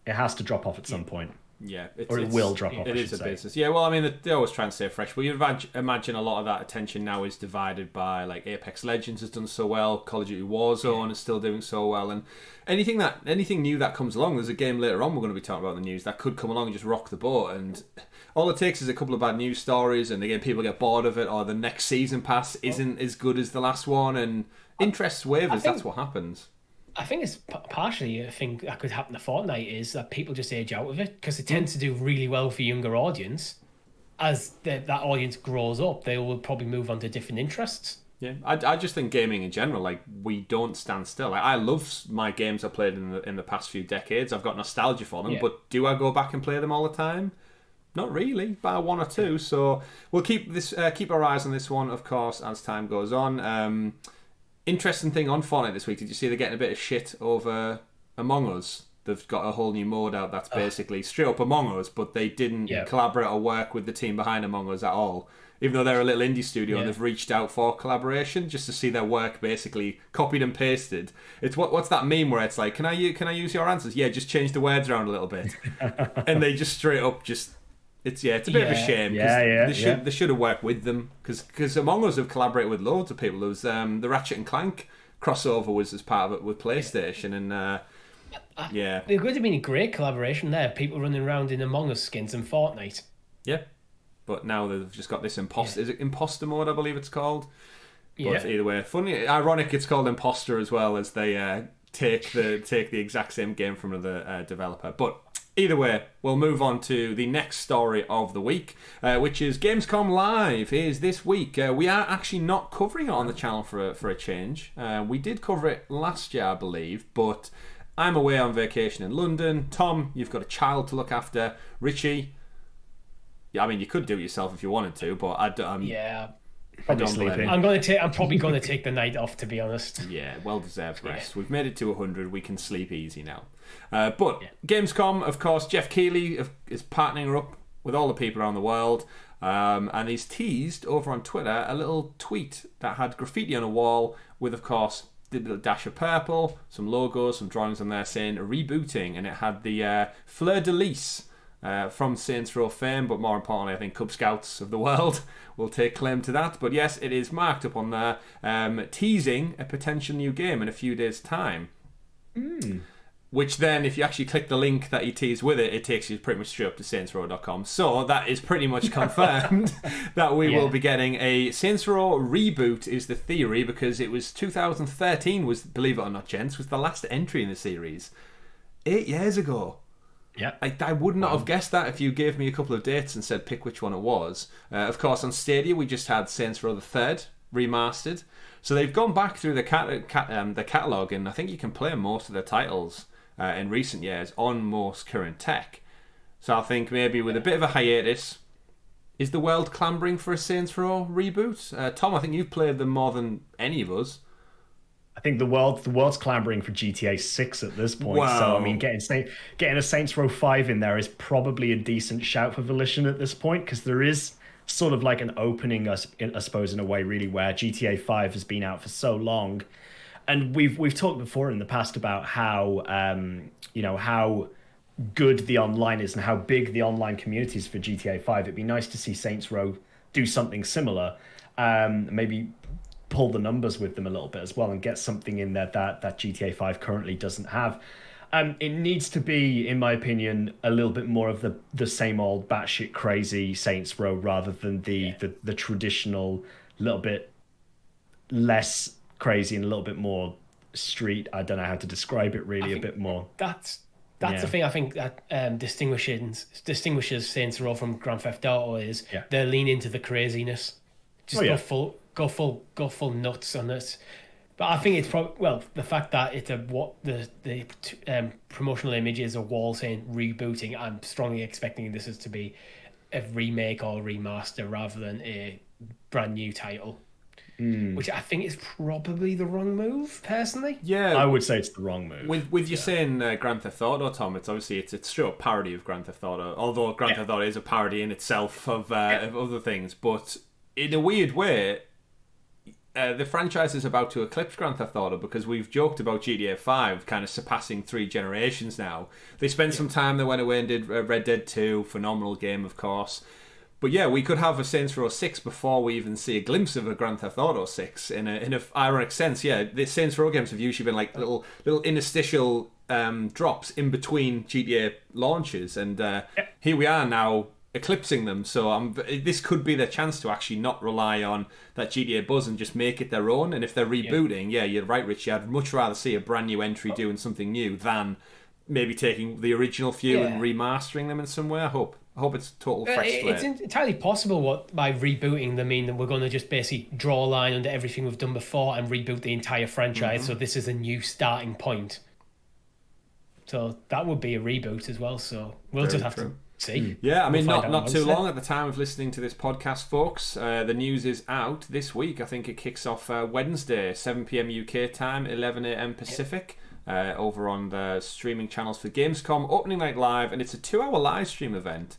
S3: it has to drop off at some point.
S1: Yeah,
S3: it will drop off.
S1: It is a business. Yeah, well, I mean, they always try and stay fresh. But you imagine a lot of that attention now is divided by like Apex Legends has done so well, Call of Duty Warzone is still doing so well, and anything new that comes along. There's a game later on we're going to be talking about in the news that could come along and just rock the boat. And all it takes is a couple of bad news stories, and again, people get bored of it, or the next season pass isn't as good as the last one, and interest wavers. That's what happens.
S2: I think it's partially a thing that could happen to Fortnite is that people just age out of it because it tends to do really well for younger audience. As that audience grows up, they will probably move on to different interests.
S1: Yeah, I just think gaming in general, like, we don't stand still. Like, I love my games I played in the past few decades. I've got nostalgia for them, but do I go back and play them all the time? Not really, by one or two. So we'll keep our eyes on this one, of course, as time goes on. Interesting thing on Fortnite this week. Did you see they're getting a bit of shit over Among Us? They've got a whole new mode out that's basically straight up Among Us, but they didn't collaborate or work with the team behind Among Us at all. Even though they're a little indie studio and they've reached out for collaboration just to see their work basically copied and pasted. It's what's that meme where it's like, can I use your answers? Yeah, just change the words around a little bit, and they just straight up just. It's a bit of a shame. They should have worked with them because Among Us have collaborated with loads of people. There was the Ratchet and Clank crossover was as part of it with PlayStation, and
S2: there would have been a great collaboration there. People running around in Among Us skins in Fortnite.
S1: Yeah, but now they've just got this imposter. Is it imposter mode? I believe it's called. But either way, funny, ironic. It's called imposter as well as they take the exact same game from another developer, but. Either way, we'll move on to the next story of the week, which is Gamescom Live is this week. We are actually not covering it on the channel for a change. We did cover it last year, I believe, but I'm away on vacation in London. Tom, you've got a child to look after. Richie, I mean, you could do it yourself if you wanted to, but
S3: Probably sleeping.
S2: I'm probably going to take the night off, to be honest.
S1: Yeah, well-deserved rest. We've made it to 100. We can sleep easy now. But Gamescom, of course, Jeff Keighley is partnering up with all the people around the world, and he's teased over on Twitter a little tweet that had graffiti on a wall with, of course, the little dash of purple, some logos, some drawings on there saying rebooting, and it had the fleur-de-lis from Saints Row fame, but more importantly, I think Cub Scouts of the world will take claim to that. But yes, it is marked up on there, teasing a potential new game in a few days' time. Which then, if you actually click the link that he teased with it, it takes you pretty much straight up to saintsrow.com. So that is pretty much confirmed that we will be getting a Saints Row reboot, is the theory, because it was 2013 was, believe it or not, gents, was the last entry in the series. 8 years ago.
S3: Yeah,
S1: I would not have guessed that if you gave me a couple of dates and said pick which one it was. Of course, on Stadia we just had Saints Row the Third remastered, so they've gone back through the catalog, and I think you can play most of their titles in recent years on most current tech. So I think maybe with a bit of a hiatus, is the world clambering for a Saints Row reboot? Tom, I think you've played them more than any of us.
S3: I think the world's clamoring for GTA 6 at this point.
S1: Wow.
S3: So I mean, getting a Saints Row 5 in there is probably a decent shout for Volition at this point, because there is sort of like an opening, I suppose, in a way, really, where GTA 5 has been out for so long, and we've talked before in the past about how how good the online is and how big the online community is for GTA 5. It'd be nice to see Saints Row do something similar, maybe pull the numbers with them a little bit as well and get something in there that GTA 5 currently doesn't have. It needs to be, in my opinion, a little bit more of the same old batshit crazy Saints Row rather than the traditional, little bit less crazy and a little bit more street. I don't know how to describe it really, a bit more.
S2: That's the thing I think that distinguishes Saints Row from Grand Theft Auto is they're leaning into the craziness. Just go full nuts on it. But I think it's probably the fact that it's the promotional image is a wall saying rebooting. I'm strongly expecting this is to be a remake or remaster rather than a brand new title, which I think is probably the wrong move. Personally,
S3: I would say it's the wrong move.
S1: With you saying Grand Theft Auto, Tom, it's obviously it's still a parody of Grand Theft Auto. Although Grand Theft Auto is a parody in itself of other things, but in a weird way. The franchise is about to eclipse Grand Theft Auto because we've joked about GTA 5 kind of surpassing 3 generations now. They spent some time, they went away and did Red Dead 2, phenomenal game, of course. But yeah, we could have a Saints Row 6 before we even see a glimpse of a Grand Theft Auto 6 in a ironic sense. Yeah, the Saints Row games have usually been like little interstitial drops in between GTA launches. And here we are now, eclipsing them. So this could be their chance to actually not rely on that GTA buzz and just make it their own. And if they're rebooting, you're right, Richie. I'd much rather see a brand new entry doing something new than maybe taking the original few and remastering them in some way. I hope it's total fresh slate.
S2: It's entirely possible by rebooting they mean that we're going to just basically draw a line under everything we've done before and reboot the entire franchise. So this is a new starting point. So that would be a reboot as well. So we'll just have to see.
S1: Yeah, I mean, not too long at the time of listening to this podcast, folks. The news is out this week. I think it kicks off Wednesday, 7 p.m. UK time, 11 a.m. Pacific. Over on the streaming channels for Gamescom, opening night live, and it's a 2-hour live stream event.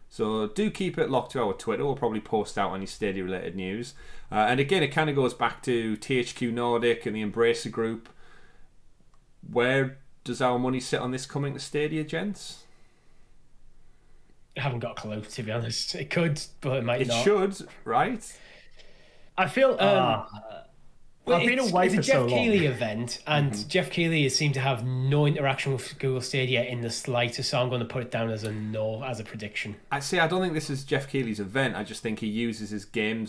S1: So do keep it locked to our Twitter. We'll probably post out any Stadia related news. And again, it kind of goes back to THQ Nordic and the Embracer Group. Where does our money sit on this coming to Stadia, gents?
S2: I haven't got a clue, to be honest. It could, but it might not.
S1: It should, right?
S3: I feel... I've been away for so long.
S2: It's a Jeff Keighley event, and Jeff Keighley has seemed to have no interaction with Google Stadia in the slightest, so I'm going to put it down as a no, as a prediction.
S1: I don't think this is Jeff Keighley's event. I just think he uses his Game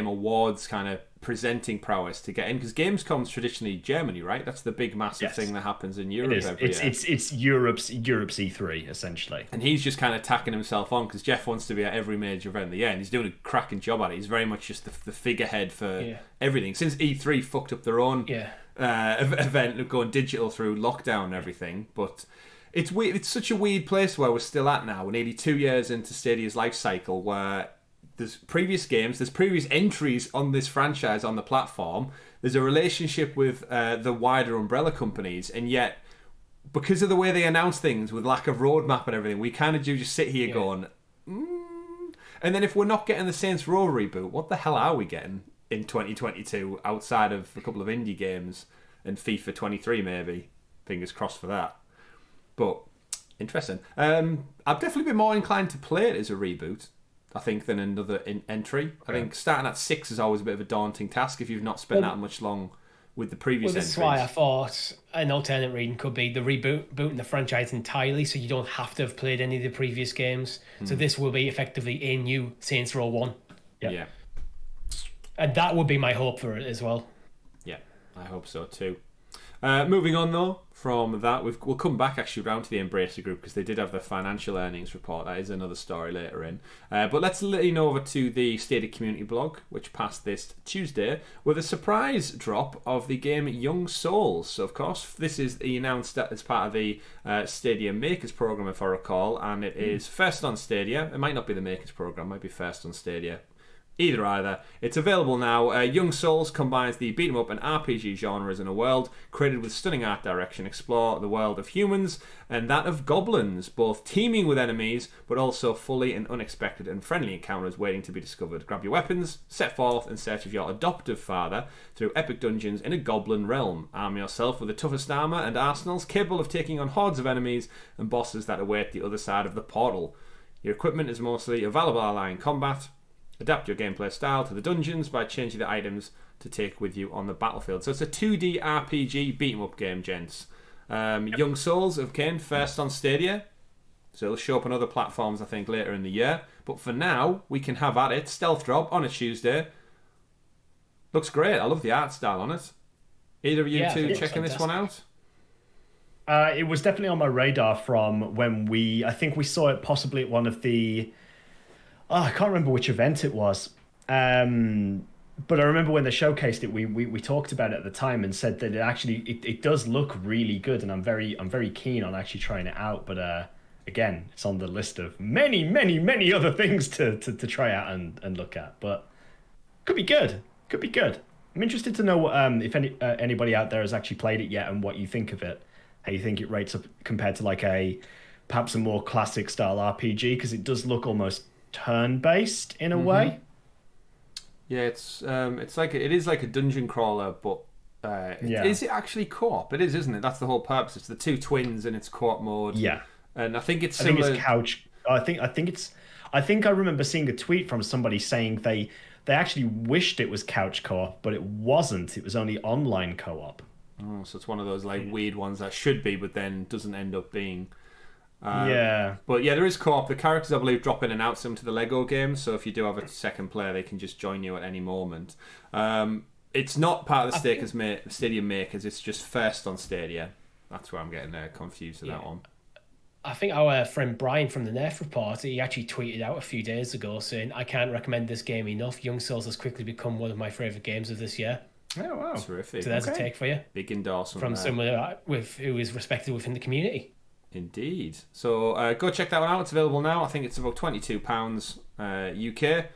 S1: Awards kind of presenting prowess to get in, because Gamescom's traditionally Germany, right? That's the big massive thing that happens in Europe every year.
S3: It's Europe's E3 essentially,
S1: and he's just kind of tacking himself on because Jeff wants to be at every major event of the year, and he's doing a cracking job at it. He's very much just the figurehead for everything. Since E3 fucked up their own event going digital through lockdown and everything, but it's weird. It's such a weird place where we're still at now, nearly 2 years into Stadia's life cycle, where there's previous games, there's previous entries on this franchise on the platform, there's a relationship with the wider umbrella companies, and yet because of the way they announce things with lack of roadmap and everything, we kind of do just sit here going and then if we're not getting the Saints Row reboot, what the hell are we getting in 2022 outside of a couple of indie games and FIFA 23 maybe? Fingers crossed for that. But interesting. I'd definitely be more inclined to play it as a reboot, I think, than another entry. I think starting at 6 is always a bit of a daunting task if you've not spent that much long with the previous entries.
S2: This is why I thought an alternate reading could be the rebooting the franchise entirely, so you don't have to have played any of the previous games. So this will be effectively a new Saints Row 1.
S1: Yeah.
S2: And that would be my hope for it as well.
S1: Yeah, I hope so too. Moving on though from that, we'll come back actually round to the Embracer Group because they did have their financial earnings report. That is another story later in. But let's lean over to the Stadia community blog, which passed this Tuesday with a surprise drop of the game Young Souls. So of course, this is announced as part of the Stadia Makers program, if I recall, and it is first on Stadia. It might not be the Makers program, it might be first on Stadia. Either. It's available now. Young Souls combines the beat 'em up and RPG genres in a world created with stunning art direction. Explore the world of humans and that of goblins, both teeming with enemies, but also fully and unexpected and friendly encounters waiting to be discovered. Grab your weapons, set forth in search of your adoptive father through epic dungeons in a goblin realm. Arm yourself with the toughest armor and arsenals capable of taking on hordes of enemies and bosses that await the other side of the portal. Your equipment is mostly a valuable ally in combat. Adapt your gameplay style to the dungeons by changing the items to take with you on the battlefield. So it's a 2D RPG beat-em-up game, gents. Young Souls came first on Stadia, so it'll show up on other platforms, I think, later in the year. But for now, we can have at it. Stealth drop on a Tuesday. Looks great. I love the art style on it. Either of you two checking this one out?
S3: It was definitely on my radar from when I think we saw it possibly at one of the... I can't remember which event it was, but I remember when they showcased it, we talked about it at the time and said that it does look really good, and I'm very keen on actually trying it out. But again, it's on the list of many other things to try out and look at. But could be good. I'm interested to know if anybody out there has actually played it yet and what you think of it. How you think it rates up compared to perhaps a more classic style RPG, because it does look almost turn-based in a way.
S1: Yeah, it's like it is like a dungeon crawler, but is it actually co-op? It is, isn't it? That's the whole purpose. It's the two twins and it's co-op mode.
S3: Yeah,
S1: and I think it's similar.
S3: I think it's couch. I think I remember seeing a tweet from somebody saying they actually wished it was couch co-op, but it wasn't. It was only online co-op.
S1: Oh, so it's one of those weird ones that should be, but then doesn't end up being. But yeah, there is co-op. The characters, I believe, drop in and out some to the Lego game, so if you do have a second player, they can just join you at any moment. It's not part of the Stadia makers, it's just first on Stadia. That's where I'm getting confused with that one.
S2: I think our friend Brian from the Nerf Report, he actually tweeted out a few days ago saying, I can't recommend this game enough. Young Souls has quickly become one of my favourite games of this year.
S3: Oh, wow.
S1: Terrific.
S2: So there's a take for you.
S1: Big endorsement
S2: from someone who is respected within the community.
S1: Indeed. So go check that one out. It's available now. I think it's about £22 UK.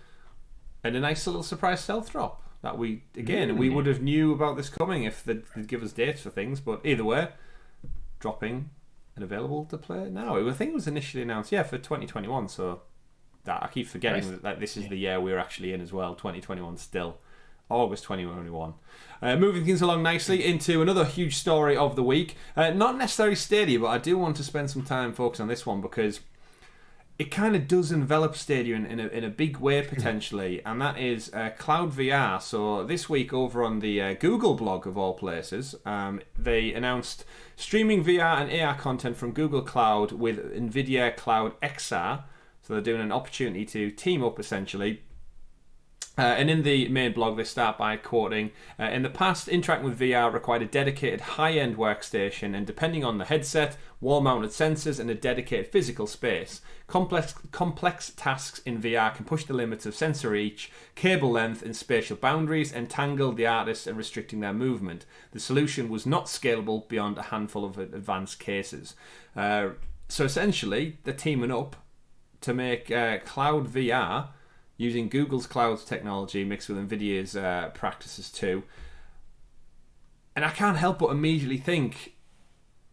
S1: And a nice little surprise stealth drop that we would have knew about this coming if they'd give us dates for things. But either way, dropping and available to play now. I think it was initially announced, for 2021. So that I keep forgetting that this is the year we're actually in as well. 2021 still. August 2021. Moving things along nicely into another huge story of the week. Not necessarily Stadia, but I do want to spend some time focusing on this one because it kind of does envelop Stadia in a big way potentially, and that is cloud VR. So this week over on the Google blog of all places, they announced streaming VR and AR content from Google Cloud with Nvidia Cloud XR. So they're doing an opportunity to team up essentially. And in the main blog, they start by quoting, in the past, interacting with VR required a dedicated high-end workstation, and depending on the headset, wall-mounted sensors, and a dedicated physical space. Complex tasks in VR can push the limits of sensor reach, cable length, and spatial boundaries, entangle the artists and restricting their movement. The solution was not scalable beyond a handful of advanced cases. So essentially, they're teaming up to make cloud VR using Google's cloud technology mixed with Nvidia's practices too. And I can't help but immediately think,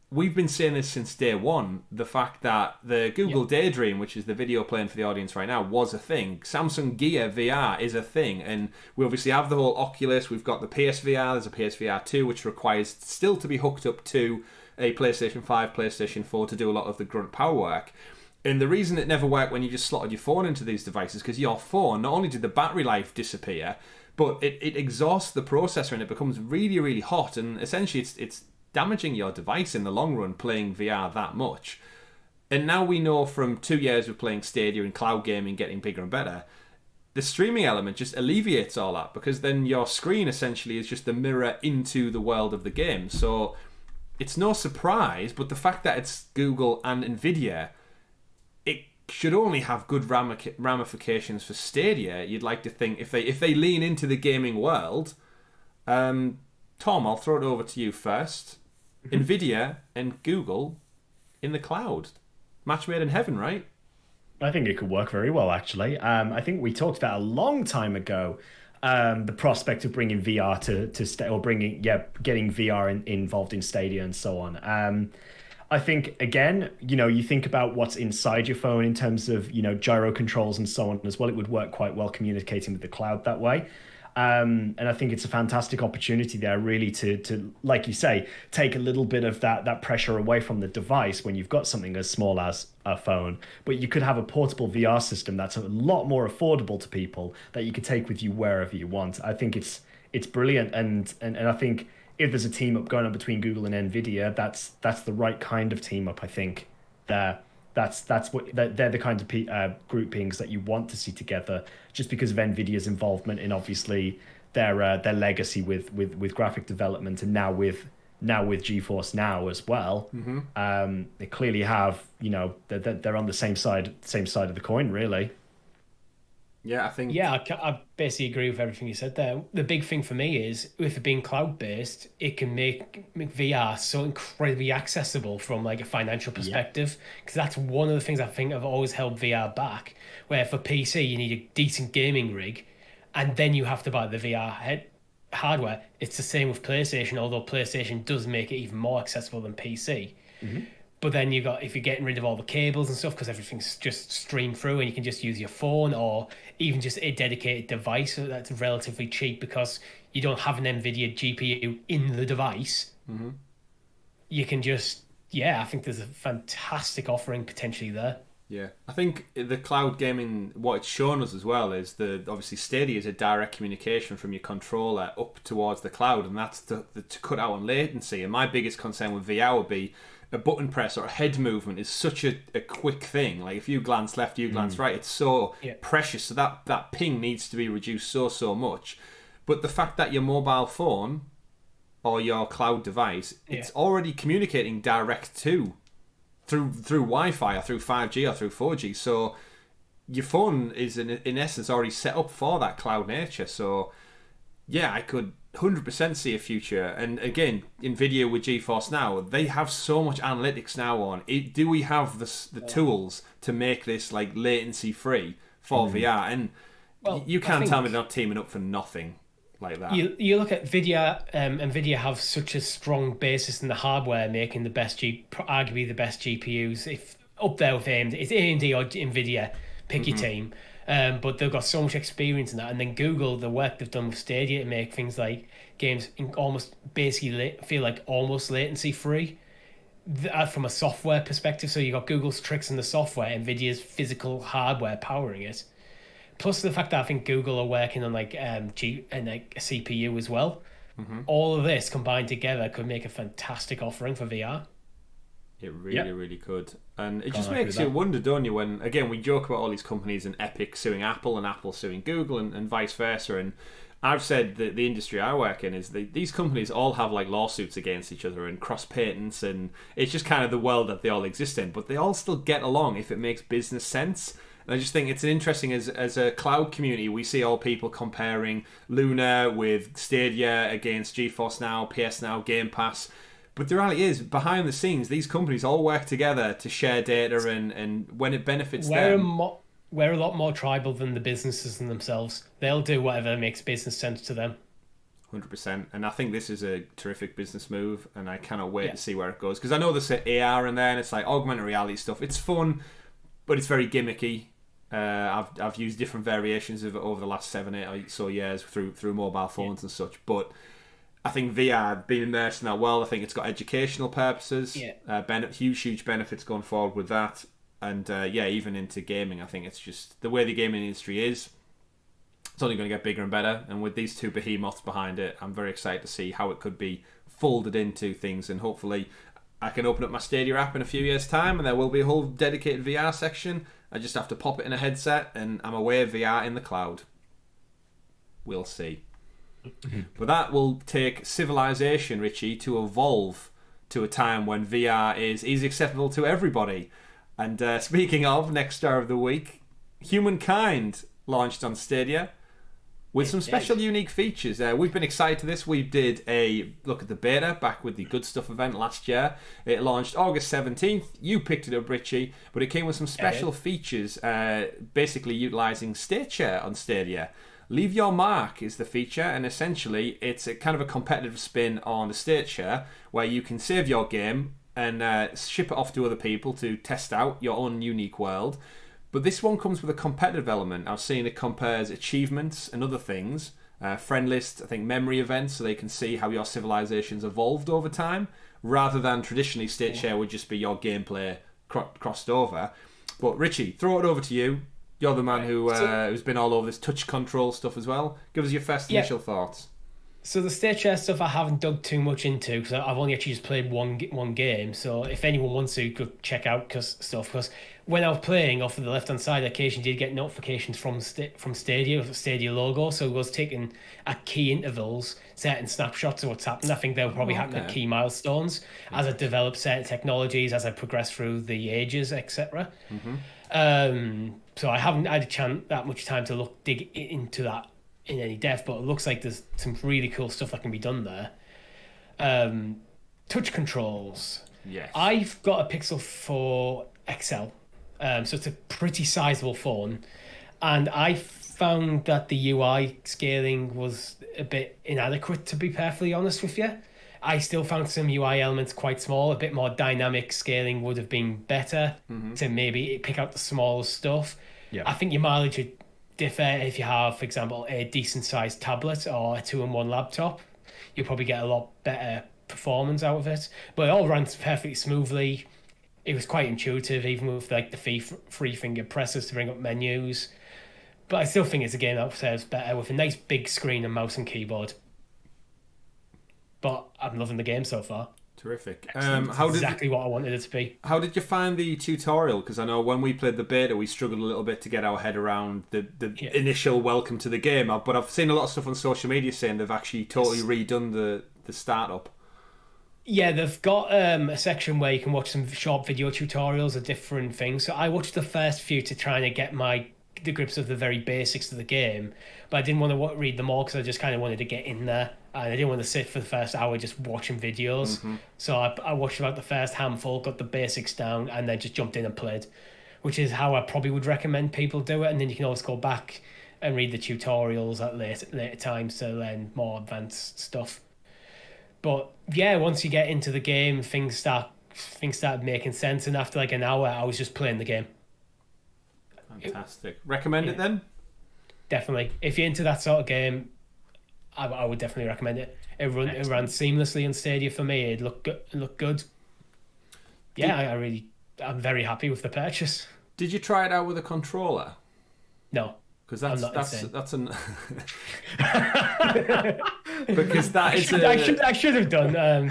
S1: we've been saying this since day one, the fact that the Google Daydream, which is the video playing for the audience right now, was a thing. Samsung Gear VR is a thing. And we obviously have the whole Oculus, we've got the PSVR, there's a PSVR 2, which requires still to be hooked up to a PlayStation 5, PlayStation 4 to do a lot of the grunt power work. And the reason it never worked when you just slotted your phone into these devices, because your phone, not only did the battery life disappear, but it exhausts the processor and it becomes really, really hot. And essentially it's damaging your device in the long run playing VR that much. And now we know from 2 years of playing Stadia and cloud gaming getting bigger and better, the streaming element just alleviates all that, because then your screen essentially is just the mirror into the world of the game. So it's no surprise, but the fact that it's Google and Nvidia, should only have good ramifications for Stadia. You'd like to think if they lean into the gaming world. Tom, I'll throw it over to you first. Nvidia and Google in the cloud, match made in heaven, right?
S3: I think it could work very well, actually. I think we talked about a long time ago the prospect of bringing VR getting VR involved in Stadia and so on. I think, again, you think about what's inside your phone in terms of, gyro controls and so on as well. It would work quite well communicating with the cloud that way. And I think it's a fantastic opportunity there, really, to like you say, take a little bit of that pressure away from the device when you've got something as small as a phone. But you could have a portable VR system that's a lot more affordable to people that you could take with you wherever you want. I think it's brilliant. And I think if there's a team up going on between Google and Nvidia, that's the right kind of team up. I think they're the kind of groupings that you want to see together, just because of Nvidia's involvement in obviously their legacy with graphic development, and now with GeForce Now as well. They clearly have they're on the same side of the coin, really.
S1: Yeah, I think.
S2: Yeah, I basically agree with everything you said there. The big thing for me is, with it being cloud-based, it can make VR so incredibly accessible from like a financial perspective. Because that's one of the things I think have always held VR back. Where for PC you need a decent gaming rig, and then you have to buy the VR hardware. It's the same with PlayStation, although PlayStation does make it even more accessible than PC. But then if you're getting rid of all the cables and stuff, because everything's just streamed through and you can just use your phone or even just a dedicated device that's relatively cheap because you don't have an Nvidia GPU in the device, you can just, I think there's a fantastic offering potentially there.
S1: Yeah, I think the cloud gaming, what it's shown us as well is obviously Stadia is a direct communication from your controller up towards the cloud, and that's to cut out on latency. And my biggest concern with VR would be a button press or a head movement is such a quick thing. Like if you glance left, you glance right, it's so precious. So that ping needs to be reduced so much. But the fact that your mobile phone or your cloud device, it's already communicating direct to through Wi-Fi or through 5G or through 4G. So your phone is in essence already set up for that cloud nature. So yeah, I could 100% see a future. And again, Nvidia with GeForce Now, they have so much analytics now on it. Do we have the tools to make this like latency free for VR? And you can't tell me they're not teaming up for nothing like that.
S2: You look at Nvidia have such a strong basis in the hardware, making arguably the best GPUs. If up there with AMD, it's AMD or Nvidia, pick your team. But they've got so much experience in that. And then Google, the work they've done with Stadia to make things like games almost basically feel like almost latency free from a software perspective. So you got Google's tricks in the software, Nvidia's physical hardware powering it. Plus the fact that I think Google are working on like a CPU as well. All of this combined together could make a fantastic offering for VR.
S1: It really could. And it just makes you wonder, don't you, when, again, we joke about all these companies and Epic suing Apple and Apple suing Google and vice versa. And I've said that the industry I work in is these companies all have like lawsuits against each other and cross patents, and it's just kind of the world that they all exist in. But they all still get along if it makes business sense. And I just think it's an interesting, as a cloud community, we see all people comparing Luna with Stadia against GeForce Now, PS Now, Game Pass. But the reality is, behind the scenes, these companies all work together to share data, and when it benefits them...
S2: We're a lot more tribal than the businesses in themselves. They'll do whatever makes business sense to them.
S1: 100%. And I think this is a terrific business move, and I cannot wait to see where it goes. Because I know there's AR in there, and it's like augmented reality stuff. It's fun, but it's very gimmicky. I've used different variations of it over the last 7, 8 or so years through mobile phones and such. But I think VR, being immersed in that world, I think it's got educational purposes. Huge benefits going forward with that. And even into gaming, I think it's just the way the gaming industry is. It's only going to get bigger and better. And with these two behemoths behind it, I'm very excited to see how it could be folded into things. And hopefully I can open up my Stadia app in a few years' time and there will be a whole dedicated VR section. I just have to pop it in a headset and I'm aware of VR in the cloud. We'll see. But that will take civilization, Richie, to evolve to a time when VR is easily accessible to everybody. And speaking of, next star of the week, Humankind launched on Stadia with some special unique features. We've been excited to this. We did a look at the beta back with the Good Stuff event last year. It launched August 17th. You picked it up, Richie, but it came with some special features, basically utilising State Share on Stadia. Leave Your Mark is the feature, and essentially it's a kind of a competitive spin on the State Share where you can save your game and ship it off to other people to test out your own unique world. But this one comes with a competitive element. I've seen it compares achievements and other things, friend lists, I think memory events, so they can see how your civilization's evolved over time, rather than traditionally State Share would just be your gameplay crossed over. But Richie, throw it over to you. You're the man who's been all over this touch control stuff as well. Give us your first initial thoughts.
S2: So the State Share stuff I haven't dug too much into because I've only actually just played one game. So if anyone wants to, go check out stuff. Because when I was playing off of the left-hand side, I occasionally did get notifications from Stadia with the Stadia logo. So it was taking at key intervals certain snapshots of what's happened. I think they'll probably happen at key milestones as I develop certain technologies, as I progress through the ages, etc. So I haven't had that much time to dig into that in any depth, but it looks like there's some really cool stuff that can be done there. Touch controls.
S1: Yes.
S2: I've got a Pixel 4 XL, so it's a pretty sizable phone, and I found that the UI scaling was a bit inadequate, to be perfectly honest with you. I still found some UI elements quite small. A bit more dynamic scaling would have been better to maybe pick out the smaller stuff. I think your mileage would differ if you have, for example, a decent sized tablet or a 2-in-1 laptop. You'll probably get a lot better performance out of it. But it all runs perfectly smoothly. It was quite intuitive, even with like the three finger presses to bring up menus. But I still think it's a game that serves better with a nice big screen and mouse and keyboard. But I'm loving the game so far.
S1: Terrific.
S2: Exactly what I wanted it to be.
S1: How did you find the tutorial? Because I know when we played the beta, we struggled a little bit to get our head around the initial welcome to the game. But I've seen a lot of stuff on social media saying they've actually totally redone the startup.
S2: Yeah, they've got a section where you can watch some short video tutorials of different things. So I watched the first few to try and get the grips of the very basics of the game, but I didn't want to read them all because I just kind of wanted to get in there, and I didn't want to sit for the first hour just watching videos. So I watched about the first handful, got the basics down, and then just jumped in and played, which is how I probably would recommend people do it. And then you can always go back and read the tutorials at later times to learn more advanced stuff. But yeah, once you get into the game, things started making sense, and after like an hour, I was just playing the game.
S1: Fantastic. Recommend it then?
S2: Definitely. If you're into that sort of game, I would definitely recommend it. It ran seamlessly on Stadia for me. It looked good. Yeah, I'm very happy with the purchase.
S1: Did you try it out with a controller?
S2: No.
S1: Because that's an because that is
S2: I should have done.
S1: That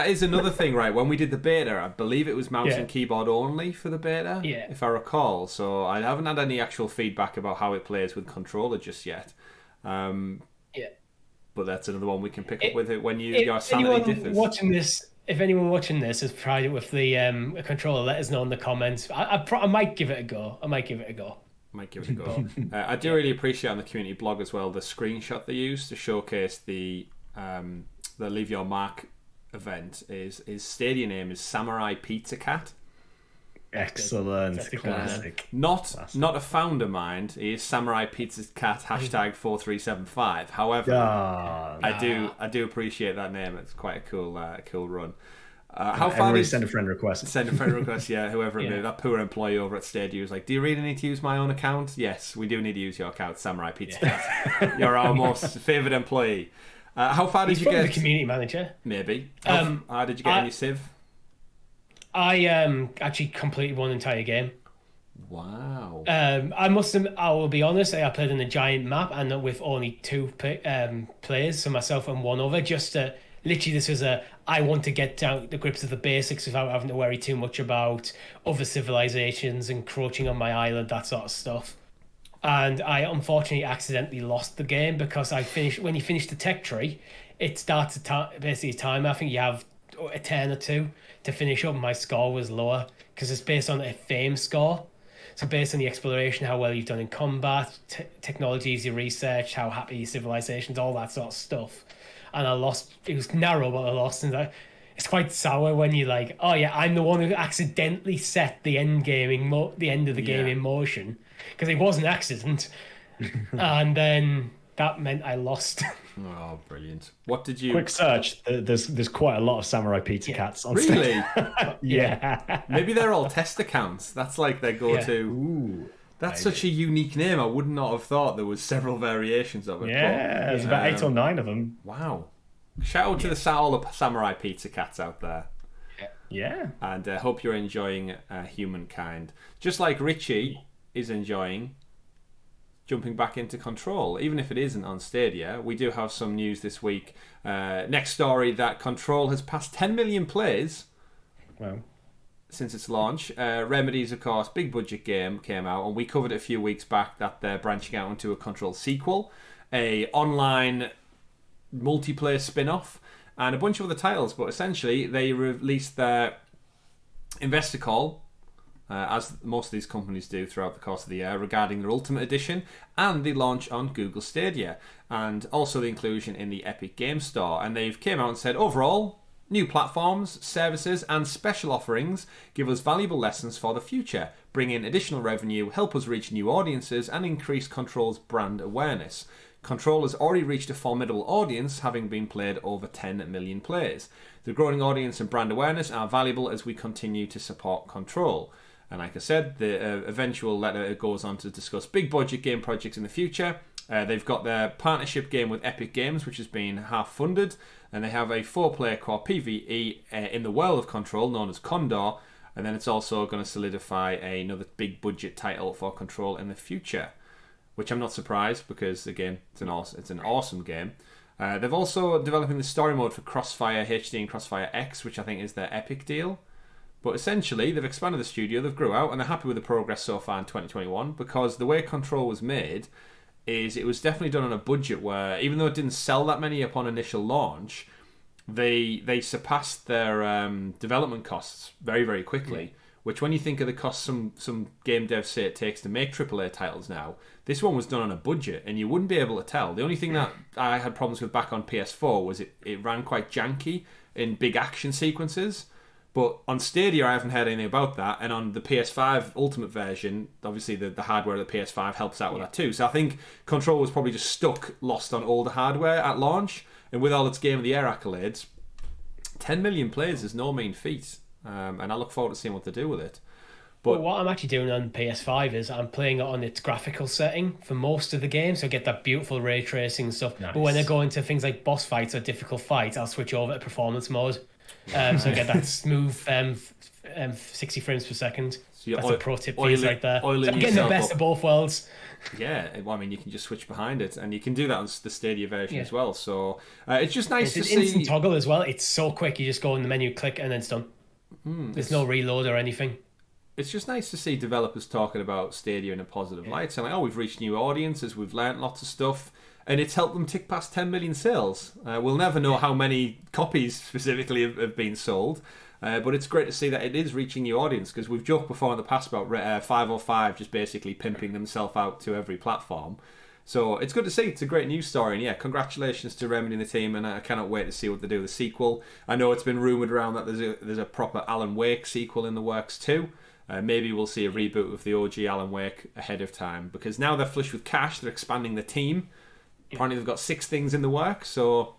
S1: is another thing, right? When we did the beta, I believe it was mouse and keyboard only for the beta, if I recall. So I haven't had any actual feedback about how it plays with controller just yet. But that's another one we can pick up with it when your sanity differs.
S2: If anyone watching this has tried it with the controller, let us know in the comments. I might give it a go. Might give it a go. I do really appreciate on the community blog as well the screenshot they used to showcase the Leave Your Mark event. His Stadia name is Samurai Pizza Cat.
S3: Excellent, classic.
S1: Not a founder mind. He is Samurai Pizza Cat #4375. However, I do appreciate that name. It's quite a cool run. How far did
S3: send a friend request?
S1: Send a friend request, yeah. Whoever it knew, that poor employee over at Stadia was like, "Do you really need to use my own account?" Yes, we do need to use your account, Samurai Pizza Cat. You're our most favoured employee. How far did you get?
S2: The community manager,
S1: maybe. How did you get in your Civ?
S2: I actually completed one entire game.
S1: Wow.
S2: I will be honest, I played in a giant map and with only two players, so myself and one other, just to literally this was I want to get down the grips of the basics without having to worry too much about other civilizations encroaching on my island, that sort of stuff. And I unfortunately accidentally lost the game because when you finish the tech tree, it starts basically a timer. I think you have a turn or two to finish up. My score was lower because it's based on a fame score. So based on the exploration, how well you've done in combat, technologies you researched, how happy your civilizations, all that sort of stuff. And I lost. It was narrow, but I lost. And it's quite sour when you're like, oh yeah, I'm the one who accidentally set the end the end of the game in motion, because it was an accident. And then that meant I lost.
S1: Oh, brilliant! What did you?
S3: Quick search. There's quite a lot of Samurai Pizza Cats on
S1: Really?
S3: Yeah.
S1: Maybe they're all test accounts. That's like their go-to.
S3: Ooh.
S1: That's such a unique name. I would not have thought there was several variations of it.
S3: Yeah, there's about 8 or 9 of them.
S1: Wow. Shout out to all the Samurai Pizza Cats out there.
S3: Yeah.
S1: And I hope you're enjoying Humankind. Just like Richie is enjoying jumping back into Control. Even if it isn't on Stadia, we do have some news this week. Next story, that Control has passed 10 million plays.
S3: Wow.
S1: Since its launch. Remedies, of course, big budget game came out, and we covered it a few weeks back that they're branching out into a Control sequel, a online multiplayer spin-off, and a bunch of other titles. But essentially, they released their investor call, as most of these companies do throughout the course of the year, regarding their Ultimate Edition and the launch on Google Stadia, and also the inclusion in the Epic Games Store. And they've came out and said, overall, new platforms, services, and special offerings give us valuable lessons for the future, bring in additional revenue, help us reach new audiences, and increase Control's brand awareness. Control has already reached a formidable audience, having been played over 10 million players. The growing audience and brand awareness are valuable as we continue to support Control. And like I said, the eventual letter goes on to discuss big budget game projects in the future, They've got their partnership game with Epic Games, which has been half funded, and they have a 4-player co-op PvE in the world of Control, known as Condor, and then it's also going to solidify another big budget title for Control in the future, which I'm not surprised because, again, it's an awesome game. They've also developing the story mode for Crossfire HD and Crossfire X, which I think is their Epic deal. But essentially, they've expanded the studio, they've grew out, and they're happy with the progress so far in 2021, because the way Control was made is it was definitely done on a budget where, even though it didn't sell that many upon initial launch, they surpassed their development costs very, very quickly. Which, when you think of the costs some game devs say it takes to make AAA titles now, this one was done on a budget, and you wouldn't be able to tell. The only thing that I had problems with back on PS4 was it ran quite janky in big action sequences. But on Stadia, I haven't heard anything about that. And on the PS5 Ultimate version, obviously the hardware of the PS5 helps out with that too. So I think Control was probably just lost on older hardware at launch. And with all its Game of the Year accolades, 10 million players is no mean feat. And I look forward to seeing what they do with it.
S2: But what I'm actually doing on PS5 is I'm playing it on its graphical setting for most of the game, so I get that beautiful ray tracing and stuff. Nice. But when I go into things like boss fights or difficult fights, I'll switch over to performance mode. So I get that smooth 60 frames per second. So that's a pro tip for you right there. So I'm getting the best of both worlds.
S1: Yeah, well, I mean, you can just switch behind it, and you can do that on the Stadia version as well. So it's just nice to see.
S2: It's instant toggle as well. It's so quick. You just go in the menu, click, and then it's done. There's no reload or anything.
S1: It's just nice to see developers talking about Stadia in a positive light, saying, like, we've reached new audiences, we've learnt lots of stuff, and it's helped them tick past 10 million sales. We'll never know how many copies specifically have been sold, but it's great to see that it is reaching new audience, because we've joked before in the past about 505 just basically pimping themselves out to every platform. So it's good to see. It's a great news story, and yeah, congratulations to Remedy and the team, and I cannot wait to see what they do with the sequel. I know it's been rumoured around that there's a proper Alan Wake sequel in the works too. Maybe we'll see a reboot of the OG Alan Wake ahead of time, because now they're flush with cash, they're expanding the team. Apparently they've got 6 things in the works, so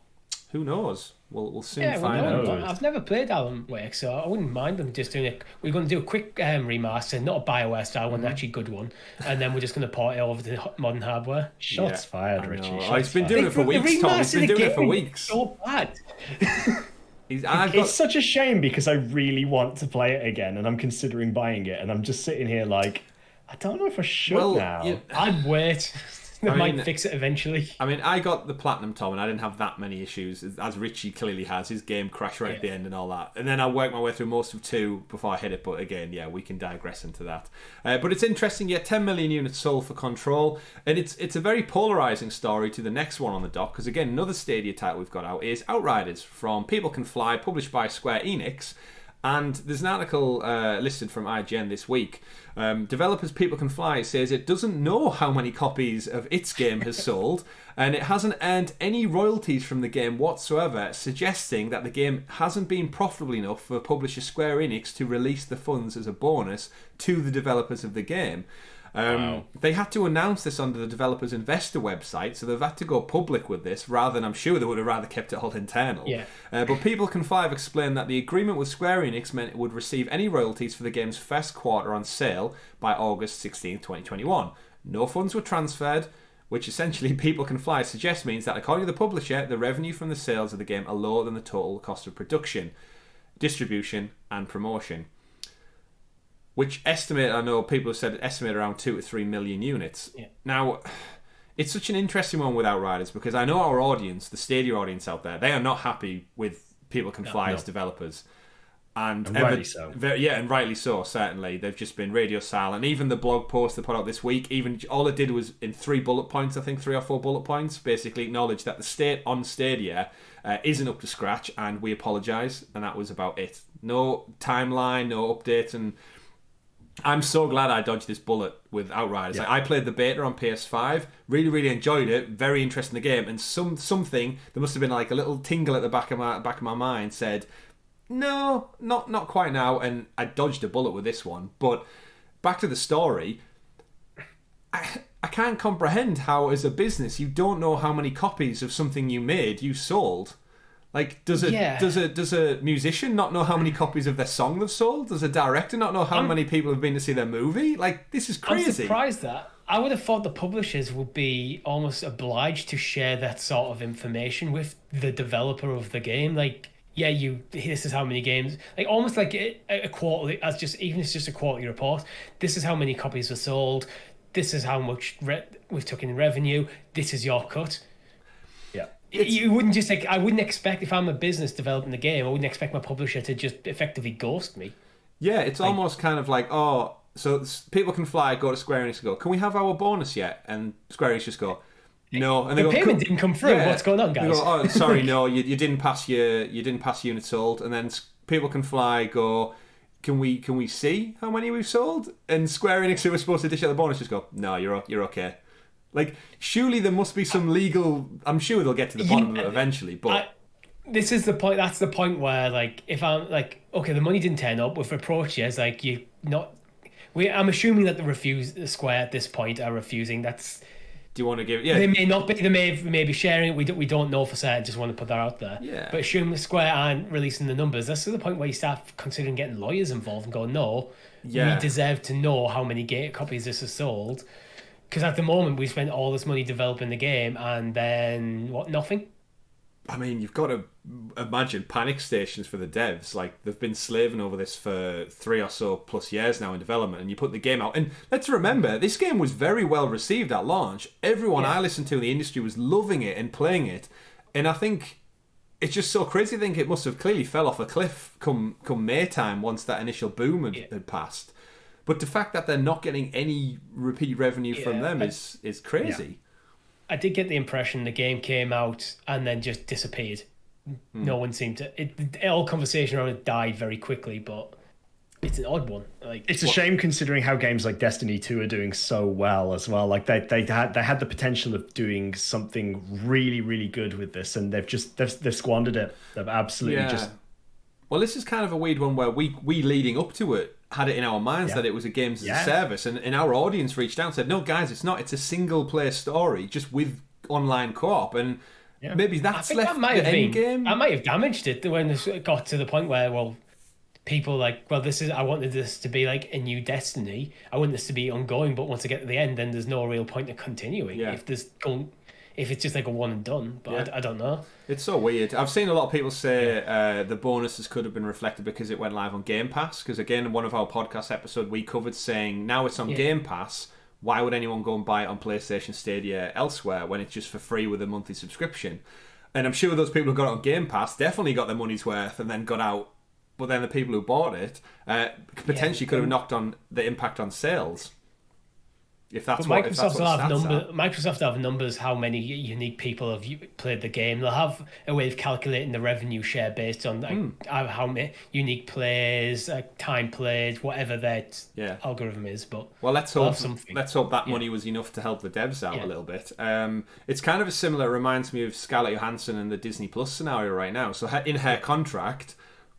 S1: who knows? We'll soon find out.
S2: I've never played Alan Wake, so I wouldn't mind them just doing it. We're going to do a quick remaster, not a BioWare style one, actually good one, and then we're just going to port it over to modern hardware.
S3: Shots fired, Richie.
S1: He's been doing it for weeks, Tom. He's been doing it for weeks.
S2: So bad.
S3: It's such a shame, because I really want to play it again, and I'm considering buying it, and I'm just sitting here like, I don't know if I should now.
S2: I'd wait. They might fix it eventually.
S1: I mean, I got the Platinum, Tom, and I didn't have that many issues, as Richie clearly has. His game crashed right at the end and all that. And then I worked my way through most of 2 before I hit it, but again, we can digress into that. But it's interesting, 10 million units sold for Control, and it's a very polarising story to the next one on the dock, because again, another Stadia title we've got out is Outriders from People Can Fly, published by Square Enix. And there's an article listed from IGN this week. Developers People Can Fly says it doesn't know how many copies of its game has sold, and it hasn't earned any royalties from the game whatsoever, suggesting that the game hasn't been profitable enough for publisher Square Enix to release the funds as a bonus to the developers of the game. They had to announce this on the developer's investor website, so they've had to go public with this, rather than, I'm sure they would have rather kept it all internal. But People Can Fly have explained that the agreement with Square Enix meant it would receive any royalties for the game's first quarter on sale by August 16, 2021. No funds were transferred, which essentially People Can Fly suggests means that, according to the publisher, the revenue from the sales of the game are lower than the total cost of production, distribution, and promotion. Which I know people have said estimate around 2 to 3 million units. Now, it's such an interesting one with Outriders, because I know our audience, the Stadia audience out there, they are not happy with People Can Fly as developers. And rightly so. And rightly so, certainly. They've just been radio silent. Even the blog post they put out this week, even all it did was in 3 bullet points, I think 3 or 4 bullet points, basically acknowledged that the state on Stadia isn't up to scratch, and we apologise, and that was about it. No timeline, no update, and I'm so glad I dodged this bullet with Outriders. Like, I played the beta on PS5, really, really enjoyed it, very interested in the game, and something, there must have been like a little tingle at the back of my mind said, no, not quite now, and I dodged a bullet with this one. But back to the story, I can't comprehend how, as a business, you don't know how many copies of something you made you sold. Like, does a musician not know how many copies of their song they've sold? Does a director not know how many people have been to see their movie? Like, this is crazy.
S2: I'm surprised that I would have thought the publishers would be almost obliged to share that sort of information with the developer of the game. Like, yeah, this is how many games, like almost like a quarterly, as just even if it's just a quarterly report. This is how many copies were sold. This is how much we've taken in revenue. This is your cut.
S3: Yeah.
S2: You wouldn't just like, I wouldn't expect, if I'm a business developing the game, I wouldn't expect my publisher to just effectively ghost me.
S1: Yeah, it's like, almost kind of like, oh, so people can fly, go to Square Enix and go, can we have our bonus yet? And Square Enix just go, no. And
S2: the payment didn't come through. Yeah. What's going on, guys?
S1: They go, oh, sorry, no, you didn't pass units sold. And then people can fly, go, can we see how many we've sold? And Square Enix, who was supposed to dish out the bonus, just go, no, you're okay. Like, surely there must be some legal. I'm sure they'll get to the bottom of it eventually, but.
S2: This is the point. That's the point where, like, if I'm like, okay, the money didn't turn up. We've approached you as like I'm assuming that the Square at this point are refusing. That's.
S1: Do you want to give it? Yeah.
S2: They may not be. They may be sharing it. We don't know for certain. Just want to put that out there.
S1: Yeah.
S2: But assume the Square aren't releasing the numbers. That's to the point where you start considering getting lawyers involved and go, no, we deserve to know how many copies this has sold. Because at the moment we spent all this money developing the game and then nothing.
S1: I mean, you've got to imagine panic stations for the devs. Like, they've been slaving over this for 3 or so plus years now in development, and you put the game out. And let's remember, this game was very well received at launch. Everyone I listened to in the industry was loving it and playing it. And I think it's just so crazy. I think it must have clearly fell off a cliff come May time once that initial boom had passed. But the fact that they're not getting any repeat revenue from them is crazy.
S2: Yeah. I did get the impression the game came out and then just disappeared. No one seemed to. All conversation around it died very quickly, but it's an odd one. Like,
S3: it's a shame considering how games like Destiny 2 are doing so well as well. Like they had the potential of doing something really, really good with this, and they've squandered it. They've absolutely just.
S1: Well, this is kind of a weird one where we leading up to it had it in our minds that it was a games as a service, and our audience reached out and said, no guys, it's not, it's a single player story just with online co-op, and maybe that's left the end game.
S2: I might have damaged it when it got to the point where, well, people like, well, I wanted this to be like a new Destiny, I want this to be ongoing, but once I get to the end, then there's no real point in continuing if it's just like a one and done. But I don't know. It's
S1: so weird. I've seen a lot of people say the bonuses could have been reflected because it went live on Game Pass. Because again, in one of our podcast episodes, we covered saying now it's on Game Pass. Why would anyone go and buy it on PlayStation Stadia elsewhere when it's just for free with a monthly subscription? And I'm sure those people who got it on Game Pass definitely got their money's worth and then got out. But then the people who bought it potentially could have knocked on the impact on sales. If that's what
S2: Microsoft have numbers how many unique people have played the game. They'll have a way of calculating the revenue share based on how many unique players, time played, whatever their algorithm is. But
S1: let's hope that money was enough to help the devs out a little bit. It's kind of a similar. It reminds me of Scarlett Johansson and the Disney Plus scenario right now. So in her contract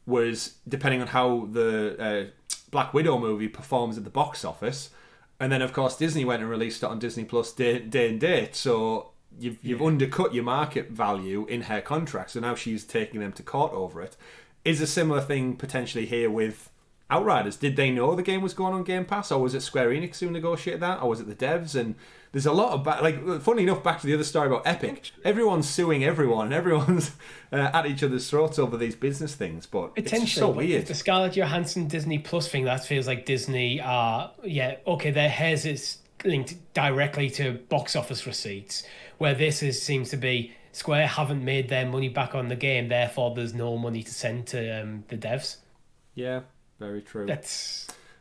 S1: was depending on how the Black Widow movie performs at the box office. And then, of course, Disney went and released it on Disney Plus day and date. So you've undercut your market value in her contract. So now she's taking them to court over it. Is a similar thing potentially here with Outriders? Did they know the game was going on Game Pass? Or was it Square Enix who negotiated that? Or was it the devs? And there's a lot of... funny enough, back to the other story about Epic. Everyone's suing everyone. And everyone's at each other's throats over these business things. But it's so weird.
S2: The Scarlett Johansson Disney Plus thing, that feels like Disney are... their hairs is linked directly to box office receipts. Where this seems to be... Square haven't made their money back on the game. Therefore, there's no money to send to the devs.
S1: Yeah. Very true.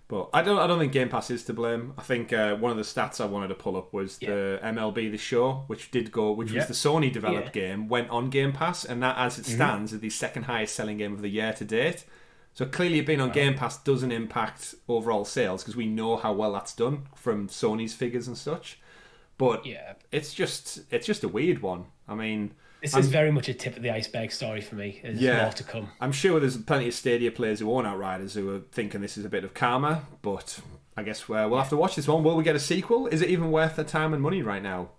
S1: But I don't think Game Pass is to blame. I think one of the stats I wanted to pull up was the MLB The Show, which was the Sony developed game, went on Game Pass, and that, as it stands, is the second highest selling game of the year to date. So clearly, being on Game Pass doesn't impact overall sales because we know how well that's done from Sony's figures and such. But it's just a weird one. I mean.
S2: This is very much a tip of the iceberg story for me. There's more to come.
S1: I'm sure there's plenty of Stadia players who own Outriders who are thinking this is a bit of karma, but I guess we'll have to watch this one. Will we get a sequel? Is it even worth the time and money right now?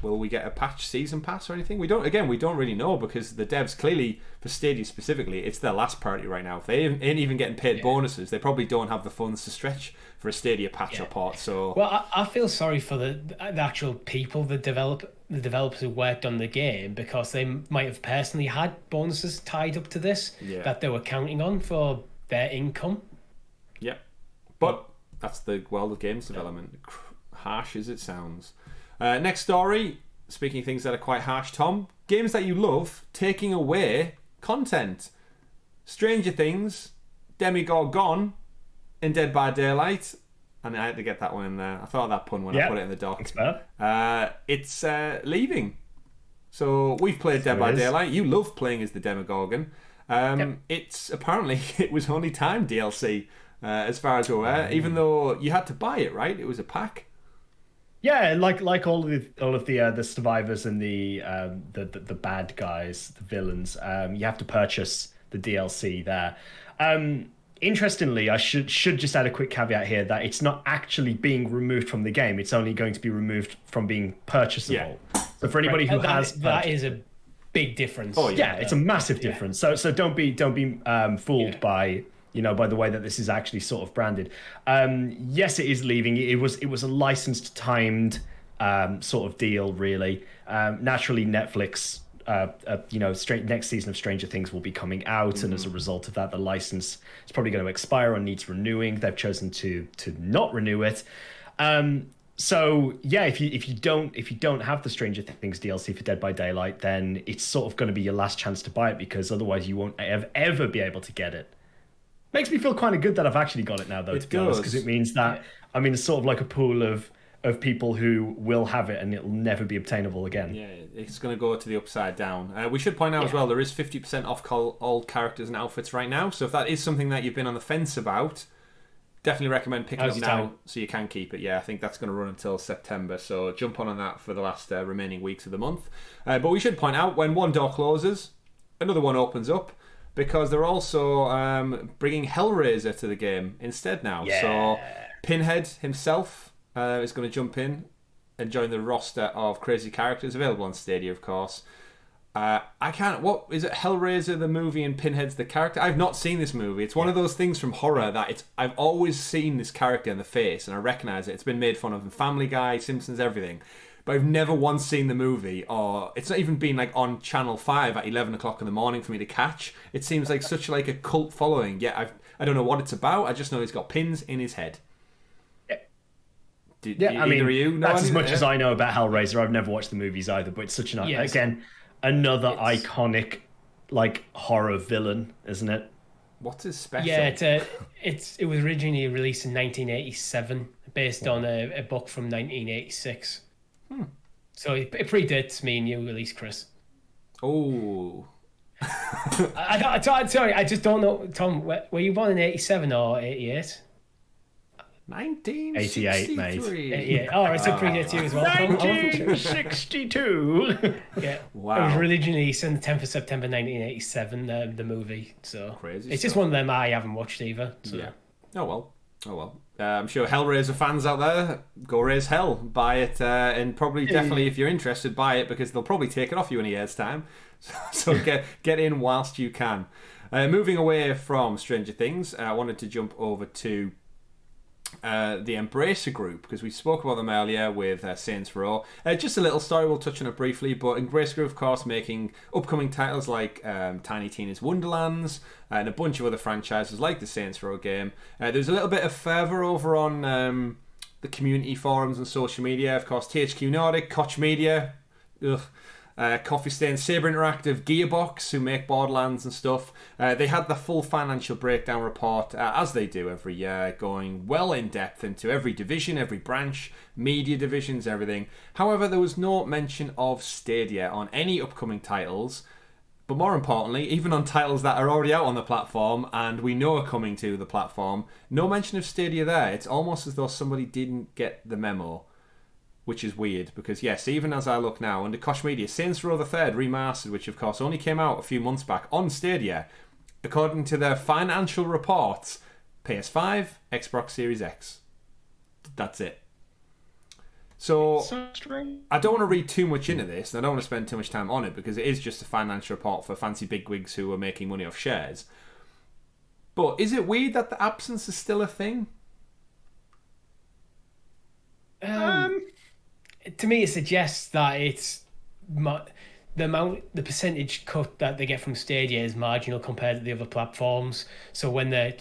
S1: will we get a patch season pass or anything? We don't really know, because the devs clearly, for Stadia specifically, it's their last priority right now. If they ain't even getting paid bonuses, they probably don't have the funds to stretch for a Stadia patch report. So
S2: I feel sorry for the actual people, the developers who worked on the game, because they might have personally had bonuses tied up to this that they were counting on for their income.
S1: Yeah, but that's the world of games development. Harsh as it sounds. Next story, speaking of things that are quite harsh, Tom, games that you love taking away content. Stranger Things, Demigod Gone, and Dead by Daylight. And I had to get that one in there. I thought of that pun when I put it in the doc. It's leaving. So we've played Dead by Daylight. You love playing as the Demogorgon. It's apparently it was only time DLC, as far as we're aware, even though you had to buy it, right? It was a pack.
S3: Yeah, like all of the survivors and the bad guys, the villains. You have to purchase the DLC there. Interestingly, I should just add a quick caveat here that it's not actually being removed from the game. It's only going to be removed from being purchasable. Yeah. So for anybody who has
S2: that is a big difference.
S3: Oh yeah, it's a massive difference. So don't be fooled by by the way that this is actually sort of branded. Yes, it is leaving. It was a licensed, timed sort of deal, really. Naturally, Netflix, next season of Stranger Things will be coming out, and as a result of that, the license is probably going to expire or needs renewing. They've chosen to not renew it. So yeah, if you don't have the Stranger Things DLC for Dead by Daylight, then it's sort of going to be your last chance to buy it, because otherwise you won't ever be able to get it. Makes me feel kind of good that I've actually got it now, though, to be honest, because it means that it's sort of like a pool of people who will have it and it'll never be obtainable again.
S1: Yeah, it's going to go to the upside down. We should point out as well, there is 50% off all characters and outfits right now. So if that is something that you've been on the fence about, definitely recommend picking up now so you can keep it. Yeah, I think that's going to run until September. So jump on that for the last remaining weeks of the month. But we should point out, when one door closes, another one opens up, because they're also bringing Hellraiser to the game instead now. Yeah. So Pinhead himself is going to jump in and join the roster of crazy characters available on Stadia, of course. What is it? Hellraiser the movie and Pinhead's the character? I've not seen this movie. It's one of those things from horror that I've always seen this character in the face and I recognise it. It's been made fun of in Family Guy, Simpsons, everything. But I've never once seen the movie, or it's not even been like on Channel 5 at 11 o'clock in the morning for me to catch. It seems like such like a cult following. Yeah, I don't know what it's about. I just know he's got pins in his head. Either of you know
S3: that's as much as I know about Hellraiser. I've never watched the movies either, but it's such another iconic like horror villain, isn't it?
S1: What's his special?
S2: Yeah, it was originally released in 1987, based on a book from 1986. So it predates me and you release, Chris.
S1: Oh.
S2: Sorry, I just don't know. Tom, were you born in 87 or 88?
S1: 1988,
S3: mate.
S2: Yeah. Oh, right, so predates you as well.
S3: 1962.
S2: Yeah.
S1: Wow.
S2: It was originally released on the 10th of September 1987, the movie. So
S1: crazy.
S2: It's just one of them I haven't watched either. So.
S1: Yeah. Oh well. I'm sure Hellraiser fans out there, go raise hell, buy it, and probably definitely if you're interested, buy it, because they'll probably take it off you in a year's time. So get in whilst you can. Moving away from Stranger Things, I wanted to jump over to the Embracer Group, because we spoke about them earlier with Saints Row. Just a little story, we'll touch on it briefly, but Embracer Group, of course, making upcoming titles like Tiny Tina's Wonderlands and a bunch of other franchises like the Saints Row game. There's a little bit of fervour over on the community forums and social media. Of course, THQ Nordic, Koch Media, Coffee Stain, Saber Interactive, Gearbox, who make Borderlands and stuff. They had the full financial breakdown report, as they do every year, going well in depth into every division, every branch, media divisions, everything. However, there was no mention of Stadia on any upcoming titles, but more importantly, even on titles that are already out on the platform and we know are coming to the platform, no mention of Stadia there. It's almost as though somebody didn't get the memo, which is weird, because yes, even as I look now, under Koch Media, Saints Row the Third Remastered, which of course only came out a few months back on Stadia, according to their financial reports, PS5, Xbox Series X. That's it. So
S3: strange.
S1: I don't want to read too much into this, and I don't want to spend too much time on it because it is just a financial report for fancy bigwigs who are making money off shares. But is it weird that the absence is still a thing?
S2: To me, it suggests that it's the percentage cut that they get from Stadia is marginal compared to the other platforms. So when they're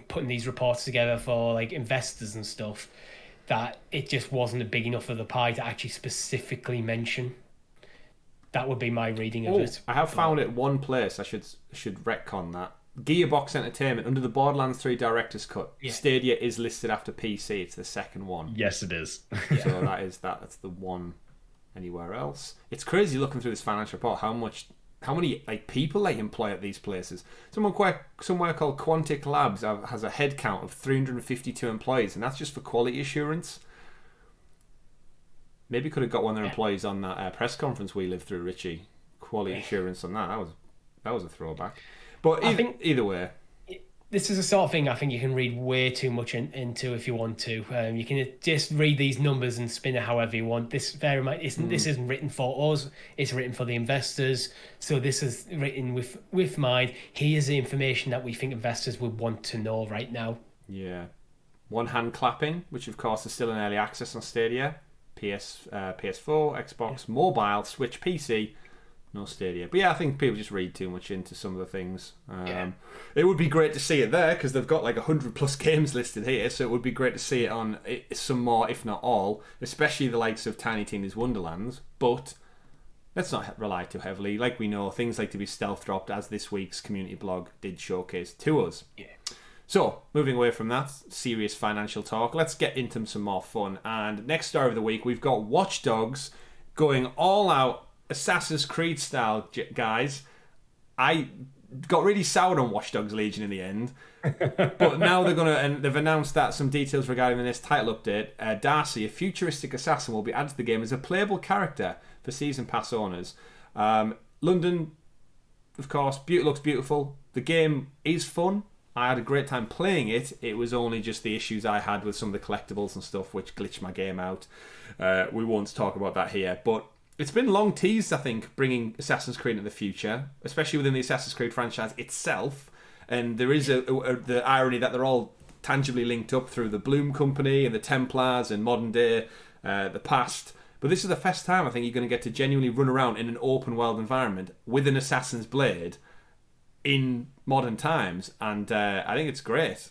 S2: putting these reports together for like investors and stuff, that it just wasn't a big enough of the pie to actually specifically mention. That would be my reading of it.
S1: I have found it one place. I should retcon that. Gearbox Entertainment under the Borderlands 3 Director's Cut. Yeah. Stadia is listed after PC. It's the second one.
S3: Yes, it is.
S1: So that's the one. Anywhere else? It's crazy looking through this financial report how many like people they employ at these places. Somewhere called Quantic Labs has a head count of 352 employees, and that's just for quality assurance. Maybe could have got one of their employees on that press conference we lived through, Richie. Quality assurance on that. That was a throwback. But either way.
S2: This is the sort of thing I think you can read way too much into if you want to. You can just read these numbers and spin it however you want. This isn't written for us. It's written for the investors. So this is written with mind. Here's the information that we think investors would want to know right now.
S1: Yeah. One hand clapping, which of course is still in early access on Stadia. PS4, Xbox, mobile, Switch, PC. No Stadia. But yeah, I think people just read too much into some of the things. It would be great to see it there because they've got like 100+ games listed here, so it would be great to see it on some more, if not all, especially the likes of Tiny Tina's Wonderlands. But let's not rely too heavily. Like we know, things like to be stealth dropped, as this week's community blog did showcase to us. Yeah. So, moving away from that serious financial talk, let's get into some more fun. And next story of the week, we've got WatchDogs going all out Assassin's Creed style, guys. I got really soured on Watch Dogs Legion in the end, but now they've announced that some details regarding the next title update. Darcy, a futuristic assassin, will be added to the game as a playable character for season pass owners. London, of course, looks beautiful. The game is fun. I had a great time playing it. It was only just the issues I had with some of the collectibles and stuff which glitched my game out. We won't talk about that here, but it's been long teased, I think, bringing Assassin's Creed into the future, especially within the Assassin's Creed franchise itself. And there is the irony that they're all tangibly linked up through the Bloom Company and the Templars and modern day, the past. But this is the first time I think you're going to get to genuinely run around in an open world environment with an assassin's blade in modern times. And I think it's great.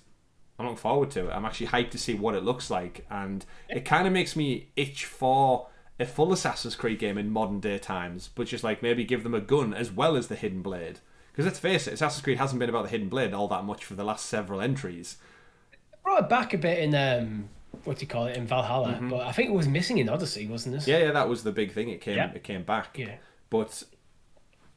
S1: I'm looking forward to it. I'm actually hyped to see what it looks like. And it kind of makes me itch for a full Assassin's Creed game in modern day times, but just like maybe give them a gun as well as the hidden blade. Because let's face it, Assassin's Creed hasn't been about the hidden blade all that much for the last several entries.
S2: Brought it back a bit in in Valhalla, but I think it was missing in Odyssey, wasn't it?
S1: Yeah, that was the big thing. It came back. Yeah. But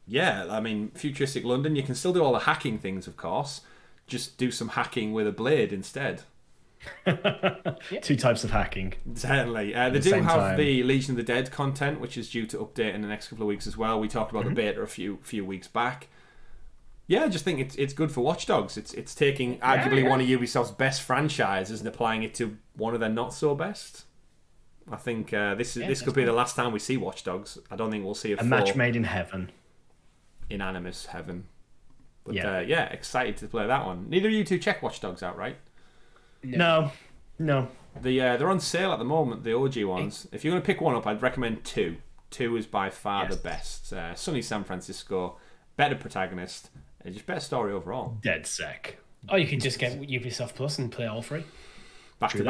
S1: yeah, I mean, futuristic London, you can still do all the hacking things, of course. Just do some hacking with a blade instead.
S3: Two types of hacking.
S1: Certainly. They do have the Legion of the Dead content, which is due to update in the next couple of weeks as well. We talked about the beta a few weeks back. Yeah, I just think it's good for Watch Dogs. It's taking arguably one of Ubisoft's best franchises and applying it to one of their not so best. I think this could be the last time we see Watch Dogs. I don't think we'll see a
S3: match made in heaven.
S1: In Animus heaven. But excited to play that one. Neither of you two check Watch Dogs out, right?
S3: No.
S1: They're on sale at the moment, the OG ones. If you're going to pick one up, I'd recommend 2. 2 is by far the best. Sunny San Francisco, better protagonist, and just better story overall.
S3: Dead sec.
S2: Or you could just get Ubisoft Plus and play all 3.
S1: Back to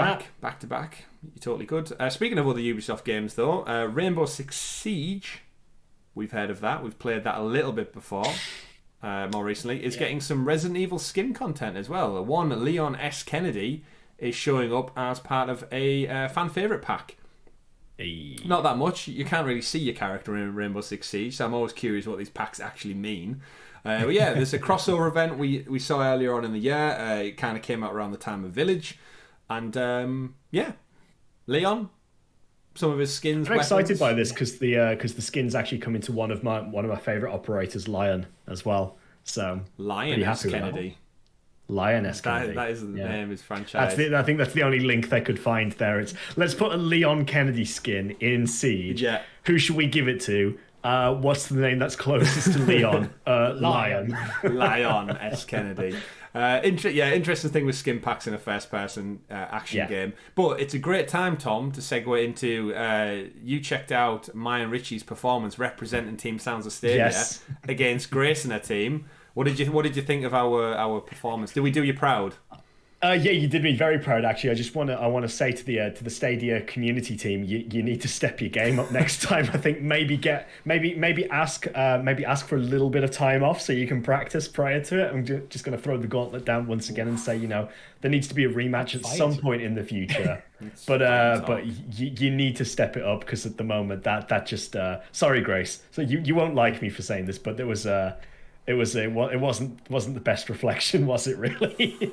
S1: back. You totally could. Speaking of other Ubisoft games, though, Rainbow Six Siege, we've heard of that. We've played that a little bit before. More recently, is getting some Resident Evil skin content as well. One Leon S. Kennedy is showing up as part of a fan favourite pack. Hey. Not that much. You can't really see your character in Rainbow Six Siege, so I'm always curious what these packs actually mean. But yeah, there's a crossover event we saw earlier on in the year. It kind of came out around the time of Village. And Leon, some of his skins.
S3: I'm excited by this because the skins actually come into one of my favourite operators, Lion, as well. So
S1: Lion S. Kennedy.
S3: Lion S.
S1: That
S3: Kennedy.
S1: is the name, his franchise.
S3: I think that's the only link they could find there. It's let's put a Leon Kennedy skin in Siege.
S1: Yeah.
S3: Who should we give it to? What's the name that's closest to Leon? Lion.
S1: Lion S. Kennedy. Interesting thing with skin packs in a first-person action game. But it's a great time, Tom, to segue into you checked out my and Richie's performance representing Team Sounds of Stadia against Grace and her team. What did you think of our performance? Did we do you proud?
S3: Yeah, you did me very proud. Actually, I want to say to the Stadia community team, you need to step your game up next time. I think maybe ask for a little bit of time off so you can practice prior to it. I'm just going to throw the gauntlet down once again and say, there needs to be a rematch at some point in the future. but you need to step it up because at the moment that just sorry, Grace. So you won't like me for saying this, but it wasn't the best reflection, was it really?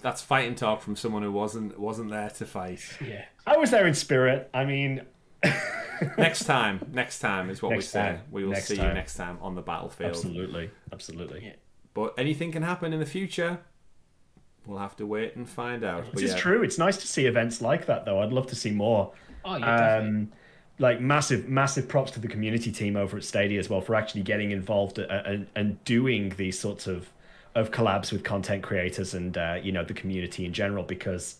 S1: That's fighting talk from someone who wasn't there to fight.
S2: Yeah,
S3: I was there in spirit. I mean,
S1: next time is what we say. We will see you next time on the battlefield.
S3: Absolutely.
S2: Yeah.
S1: But anything can happen in the future. We'll have to wait and find out.
S3: This is true. It's nice to see events like that, though. I'd love to see more.
S2: Oh, yeah, definitely.
S3: Like massive props to the community team over at Stadia as well for actually getting involved and doing these sorts of collabs with content creators and the community in general, because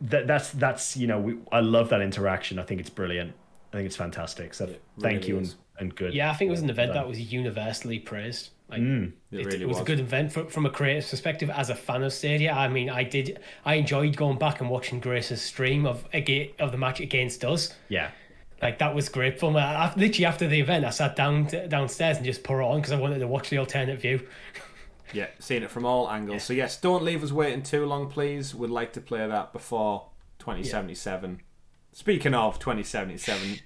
S3: that's I love that interaction. I think it's brilliant. I think it's fantastic. So thank you and good.
S2: Yeah, I think it was an event that was universally praised. It was a good event from a creator's perspective. As a fan of Stadia, I mean, I enjoyed going back and watching Grace's stream of the match against us.
S3: Yeah.
S2: Like, that was great fun. Literally after the event, I sat downstairs and just put it on because I wanted to watch the alternate view.
S1: Yeah, seeing it from all angles. So yes, don't leave us waiting too long, please. We'd like to play that before 2077. Yeah. Speaking of 2077,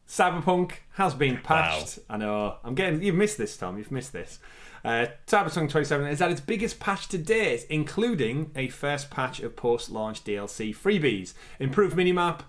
S1: Cyberpunk has been patched. Wow. I know. You've missed this, Tom. You've missed this. Cyberpunk 2077 is at its biggest patch to date, including a first patch of post-launch DLC freebies, improved minimap,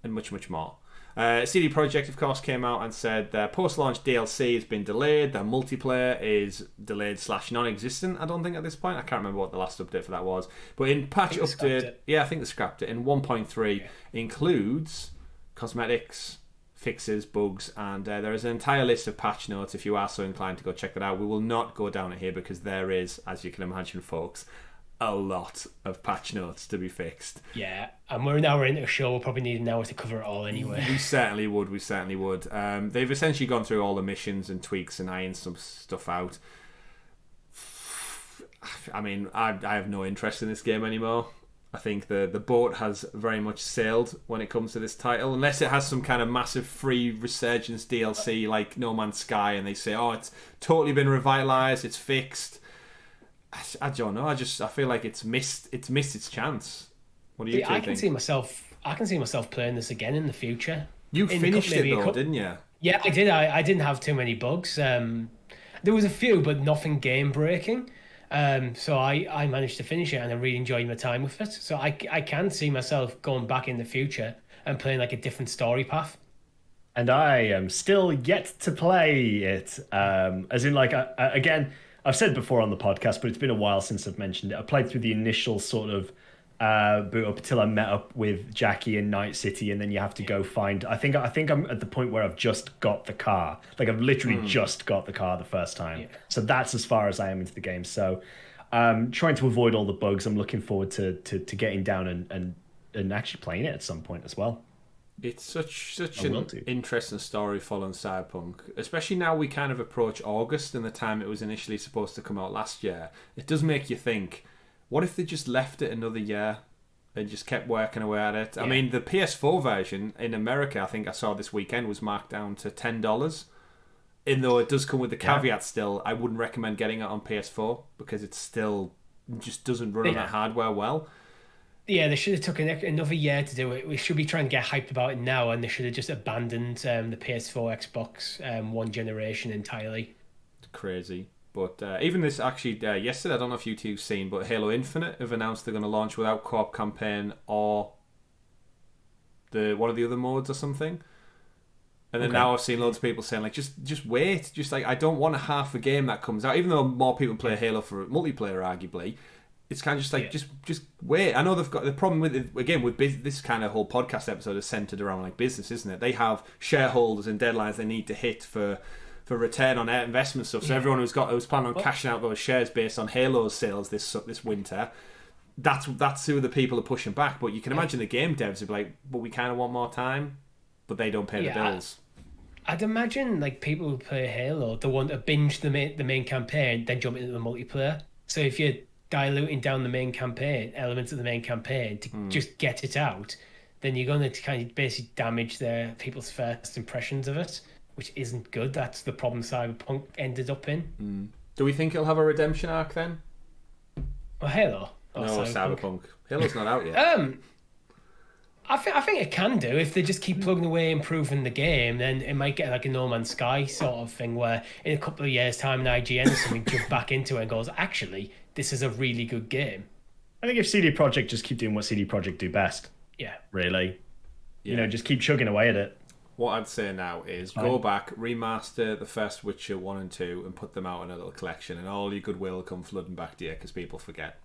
S1: and much, much more. CD Projekt, of course, came out and said their post-launch DLC has been delayed. Their multiplayer is delayed / non-existent, I don't think, at this point. I can't remember what the last update for that was. But in patch update... Yeah, I think they scrapped it. In 1.3 includes cosmetics, fixes, bugs, and there is an entire list of patch notes if you are so inclined to go check that out. We will not go down it here because there is, as you can imagine, folks, a lot of patch notes to be fixed.
S2: Yeah, and we're an hour into a show. We'll probably need an hour to cover it all anyway.
S1: We certainly would. They've essentially gone through all the missions and tweaks and ironed some stuff out. I mean, I have no interest in this game anymore. I think the boat has very much sailed when it comes to this title, unless it has some kind of massive free resurgence DLC like No Man's Sky, and they say, oh, it's totally been revitalized, it's fixed. I don't know. I feel like it's missed its chance. What do you think?
S2: I can see myself playing this again in the future.
S1: You finished it though, didn't you?
S2: Yeah, I did. I didn't have too many bugs. There was a few, but nothing game breaking. So I managed to finish it, and I really enjoyed my time with it. So I can see myself going back in the future and playing like a different story path.
S3: And I am still yet to play it. As in, like, again, I've said before on the podcast, but it's been a while since I've mentioned it. I played through the initial sort of boot up until I met up with Jackie in Night City, and then you have to go find... I think I'm at the point where I've just got the car. Like, I've literally just got the car the first time. Yeah. So that's as far as I am into the game. So trying to avoid all the bugs. I'm looking forward to getting down and actually playing it at some point as well.
S1: It's such an interesting story following Cyberpunk, especially now we kind of approach August and the time it was initially supposed to come out last year. It does make you think, what if they just left it another year and just kept working away at it? Yeah. I mean, the PS4 version in America, I think I saw this weekend, was marked down to $10. Even though it does come with the caveat still, I wouldn't recommend getting it on PS4 because it still just doesn't run on that hardware well.
S2: Yeah, they should have took another year to do it. We should be trying to get hyped about it now, and they should have just abandoned the PS4, Xbox One generation entirely.
S1: It's crazy. But even this, actually, yesterday, I don't know if you two have seen, but Halo Infinite have announced they're going to launch without co-op campaign or one of the other modes or something. And then now I've seen loads of people saying like, just wait, just like I don't want half a game that comes out, even though more people play Halo for multiplayer, arguably. It's kind of just like just wait. I know they've got the problem with it, again with this kind of whole podcast episode is centered around like business, isn't it? They have shareholders and deadlines they need to hit for return on investment stuff. So everyone who's planning on cashing out those shares based on Halo's sales this winter, that's who the people are pushing back. But you can imagine the game devs would be like, but we kind of want more time, but they don't pay the bills.
S2: I'd imagine like people who play Halo, they want to binge the main campaign, then jump into the multiplayer. So if you're diluting down the main campaign, elements of the main campaign to just get it out, then you're going to kind of basically damage people's first impressions of it, which isn't good. That's the problem Cyberpunk ended up in.
S1: Do we think it'll have a redemption arc then?
S2: Well, Halo?
S1: No, Cyberpunk. Halo's not out yet.
S2: I think it can do if they just keep plugging away, improving the game. Then it might get like a No Man's Sky sort of thing, where in a couple of years' time, an IGN or something jump back into it and goes, actually, this is a really good game.
S3: I think if CD Projekt just keep doing what CD Projekt do best, really, just keep chugging away at it.
S1: What I'd say now is go back, remaster the first Witcher 1 and 2, and put them out in a little collection, and all your goodwill will come flooding back to you because people forget.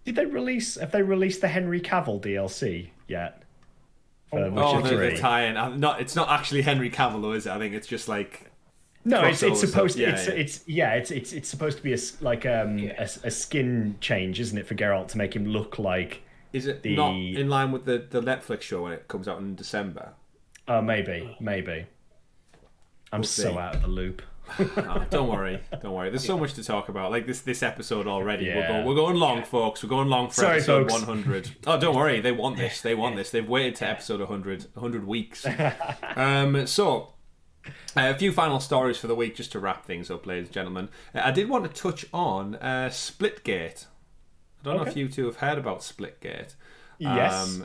S3: Have they released the Henry Cavill DLC yet?
S1: The tie-in. It's not actually Henry Cavill though, is it? I think it's just like
S3: it's supposed to. It's supposed to be a skin change, isn't it, for Geralt to make him look like?
S1: Is it not in line with the Netflix show when it comes out in December?
S3: Oh, maybe. I'm so out of the loop.
S1: Don't worry. There's so much to talk about. Like this episode already. Yeah. We're going long, folks. We're going long for episode 100. Oh, don't worry. They want this. They've waited to episode 100 weeks. So, a few final stories for the week, just to wrap things up, ladies and gentlemen. I did want to touch on Spiltgate. I don't know if you two have heard about Spiltgate.
S3: Yes.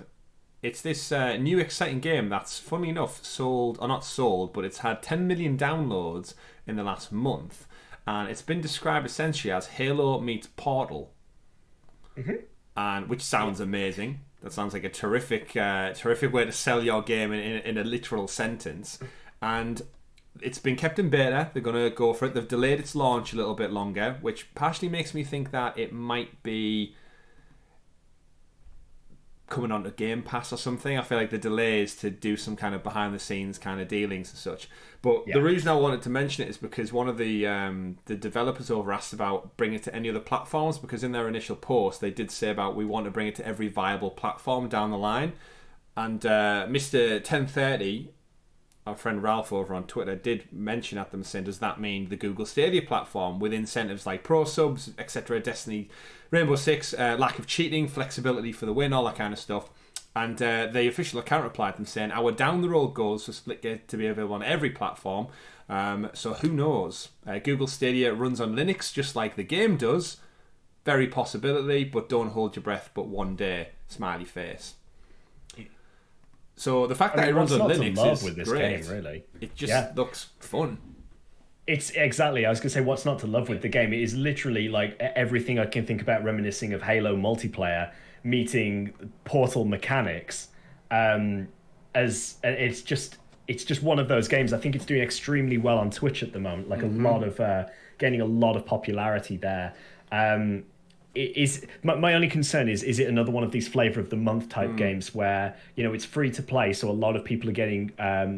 S1: It's this new exciting game that's, funny enough, but it's had 10 million downloads in the last month, and it's been described essentially as Halo meets Portal, and which sounds amazing. That sounds like a terrific way to sell your game in a literal sentence. And it's been kept in beta. They're going to go for it. They've delayed its launch a little bit longer, which partially makes me think that it might be coming onto Game Pass or something. I feel like the delay is to do some kind of behind the scenes kind of dealings and such. But the reason I wanted to mention it is because one of the developers over asked about bringing it to any other platforms, because in their initial post they did say about we want to bring it to every viable platform down the line. And Mr. 1030, our friend Ralph over on Twitter, did mention at them saying, does that mean the Google Stadia platform with incentives like pro subs, etc., Destiny, Rainbow Six, lack of cheating, flexibility for the win, all that kind of stuff? And the official account replied them saying, our down the road goals for Spiltgate to be available on every platform. So who knows? Google Stadia runs on Linux just like the game does. Very possibility, but don't hold your breath but one day. Smiley face. So the fact that it runs on Linux is
S3: with this
S1: great.
S3: Game, really.
S1: It just looks fun.
S3: It's exactly. I was going to say, what's not to love with the game? It is literally like everything I can think about, reminiscing of Halo multiplayer meeting Portal mechanics. As it's just one of those games. I think it's doing extremely well on Twitch at the moment. Like a lot of gaining a lot of popularity there. My only concern is it another one of these flavor of the month type games where it's free to play, so a lot of people are getting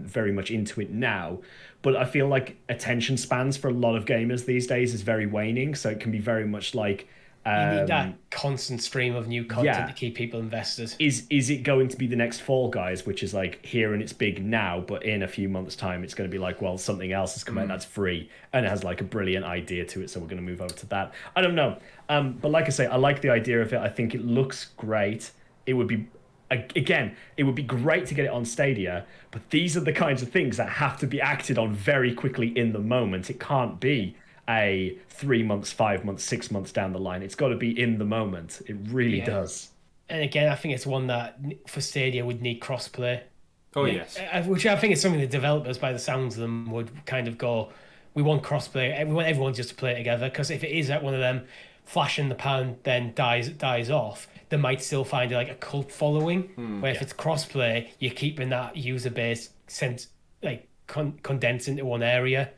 S3: very much into it now, but I feel like attention spans for a lot of gamers these days is very waning, so it can be very much like
S2: you need that constant stream of new content to keep people invested.
S3: Is it going to be the next Fall Guys, which is like here and it's big now, but in a few months' time it's going to be like, well, something else has come out that's free and it has like a brilliant idea to it, so we're going to move over to that. I don't know, but like I say, I like the idea of it. I think it looks great. It would be, again, it would be great to get it on Stadia, but these are the kinds of things that have to be acted on very quickly in the moment. It can't be a 3 months, 5 months, 6 months down the line. It's got to be in the moment. It really does.
S2: And again, I think it's one that for Stadia would need crossplay.
S1: Oh, yes.
S2: Which I think is something the developers, by the sounds of them, would kind of go, we want crossplay. We want everyone just to play it together, because if it is at one of them flash in the pan then dies off, they might still find like a cult following, where if it's crossplay, you're keeping that user base condensed into one area,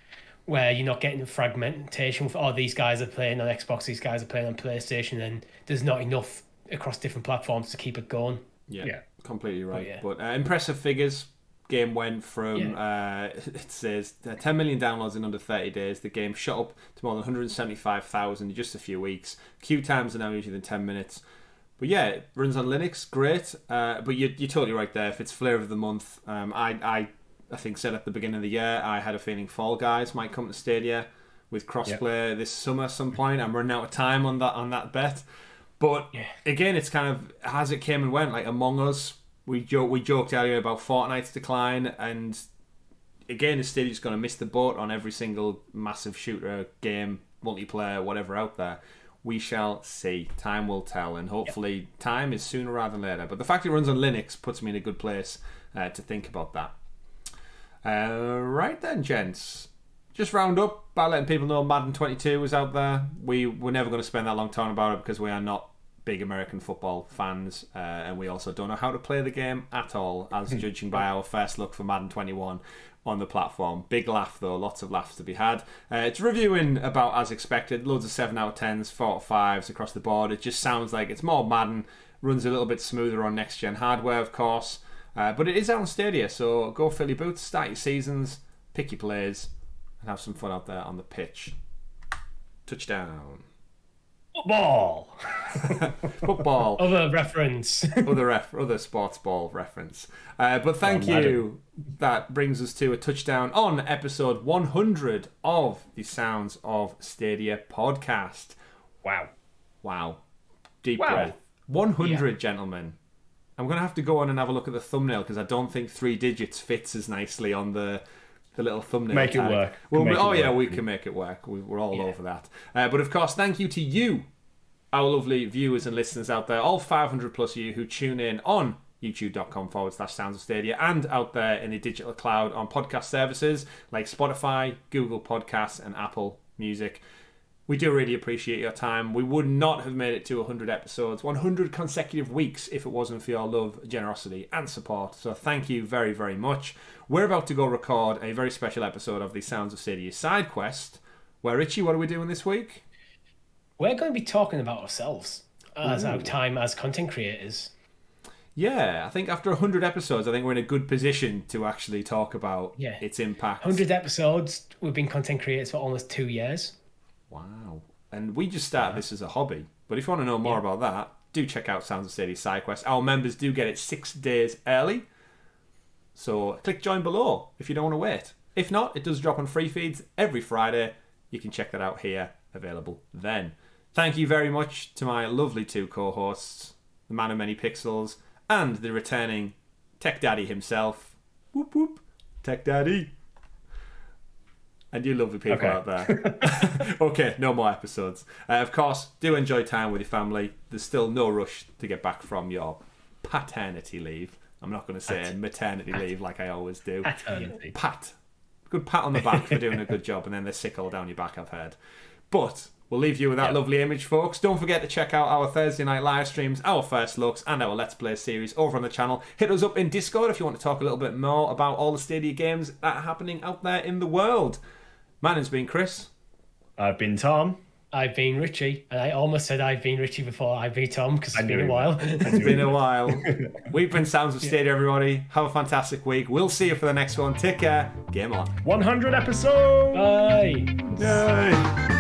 S2: where you're not getting fragmentation with, these guys are playing on Xbox, these guys are playing on PlayStation, and there's not enough across different platforms to keep it going.
S1: Yeah. Completely right. But impressive figures. Game went from it says 10 million downloads in under 30 days. The game shot up to more than 175,000 in just a few weeks. Queue times are now usually than 10 minutes. But yeah, it runs on Linux, great. But you're totally right there. If it's flavor of the month, I think said at the beginning of the year, I had a feeling Fall Guys might come to Stadia with crossplay this summer some point. I'm running out of time on that bet. But again, it's kind of as it came and went. Like Among Us, we joked earlier about Fortnite's decline, and again, Stadia's going to miss the boat on every single massive shooter game, multiplayer, whatever out there. We shall see. Time will tell, and hopefully time is sooner rather than later. But the fact it runs on Linux puts me in a good place to think about that. Right then, gents. Just round up by letting people know Madden 22 was out there. We're never going to spend that long talking about it because we are not big American football fans, and we also don't know how to play the game at all, as judging by our first look for Madden 21 on the platform. Big laugh though, lots of laughs to be had. It's reviewing about as expected, loads of 7 out of 10s, 4 out of 5s across the board. It just sounds like it's more Madden, runs a little bit smoother on next gen hardware of course, but it is out on Stadia, so go fill your boots, start your seasons, pick your plays, and have some fun out there on the pitch. Touchdown.
S3: Football.
S1: Football.
S2: Other reference.
S1: Other sports ball reference. But thank you. That brings us to a touchdown on episode 100 of the Sounds of Stadia podcast. Wow. Deep breath. 100, gentlemen. I'm going to have to go on and have a look at the thumbnail because I don't think 3 digits fits as nicely on the little thumbnail
S3: Make
S1: tag.
S3: it work.
S1: We can make it work. We're all over that. But of course, thank you to you, our lovely viewers and listeners out there, all 500 plus of you who tune in on youtube.com/Sounds of Stadia and out there in the digital cloud on podcast services like Spotify, Google Podcasts, and Apple Music. We do really appreciate your time. We would not have made it to 100 episodes, 100 consecutive weeks, if it wasn't for your love, generosity, and support. So thank you very, very much. We're about to go record a very special episode of the Sounds of Stadia SideQuest, where, Richie, what are we doing this week?
S2: We're going to be talking about ourselves as our time as content creators.
S1: Yeah, I think after 100 episodes, I think we're in a good position to actually talk about its impact.
S2: 100 episodes, we've been content creators for almost 2 years.
S1: Wow. And we just started this as a hobby. But if you want to know more about that, do check out Sounds of Stadia SideQuest. Our members do get it 6 days early. So click join below if you don't want to wait. If not, it does drop on free feeds every Friday. You can check that out here, available then. Thank you very much to my lovely 2 co-hosts, the man of many pixels, and the returning Tech Daddy himself. Whoop whoop. Tech Daddy. And you lovely people out there. Okay, no more episodes. Of course, do enjoy time with your family. There's still no rush to get back from your paternity leave. I'm not going to say maternity leave like I always do.
S3: Paternity.
S1: Good pat on the back for doing a good job, and then the sickle down your back, I've heard. But we'll leave you with that lovely image, folks. Don't forget to check out our Thursday night live streams, our first looks, and our Let's Play series over on the channel. Hit us up in Discord if you want to talk a little bit more about all the Stadia games that are happening out there in the world. My name's been Chris.
S3: I've been Tom.
S2: I've been Richie. And I almost said I've been Richie before I've been Tom because it's been a while.
S1: It's been a while. We've been Sounds of Stadia, everybody. Have a fantastic week. We'll see you for the next one. Take care. Game on.
S3: 100 episodes!
S2: Bye!
S1: Yay!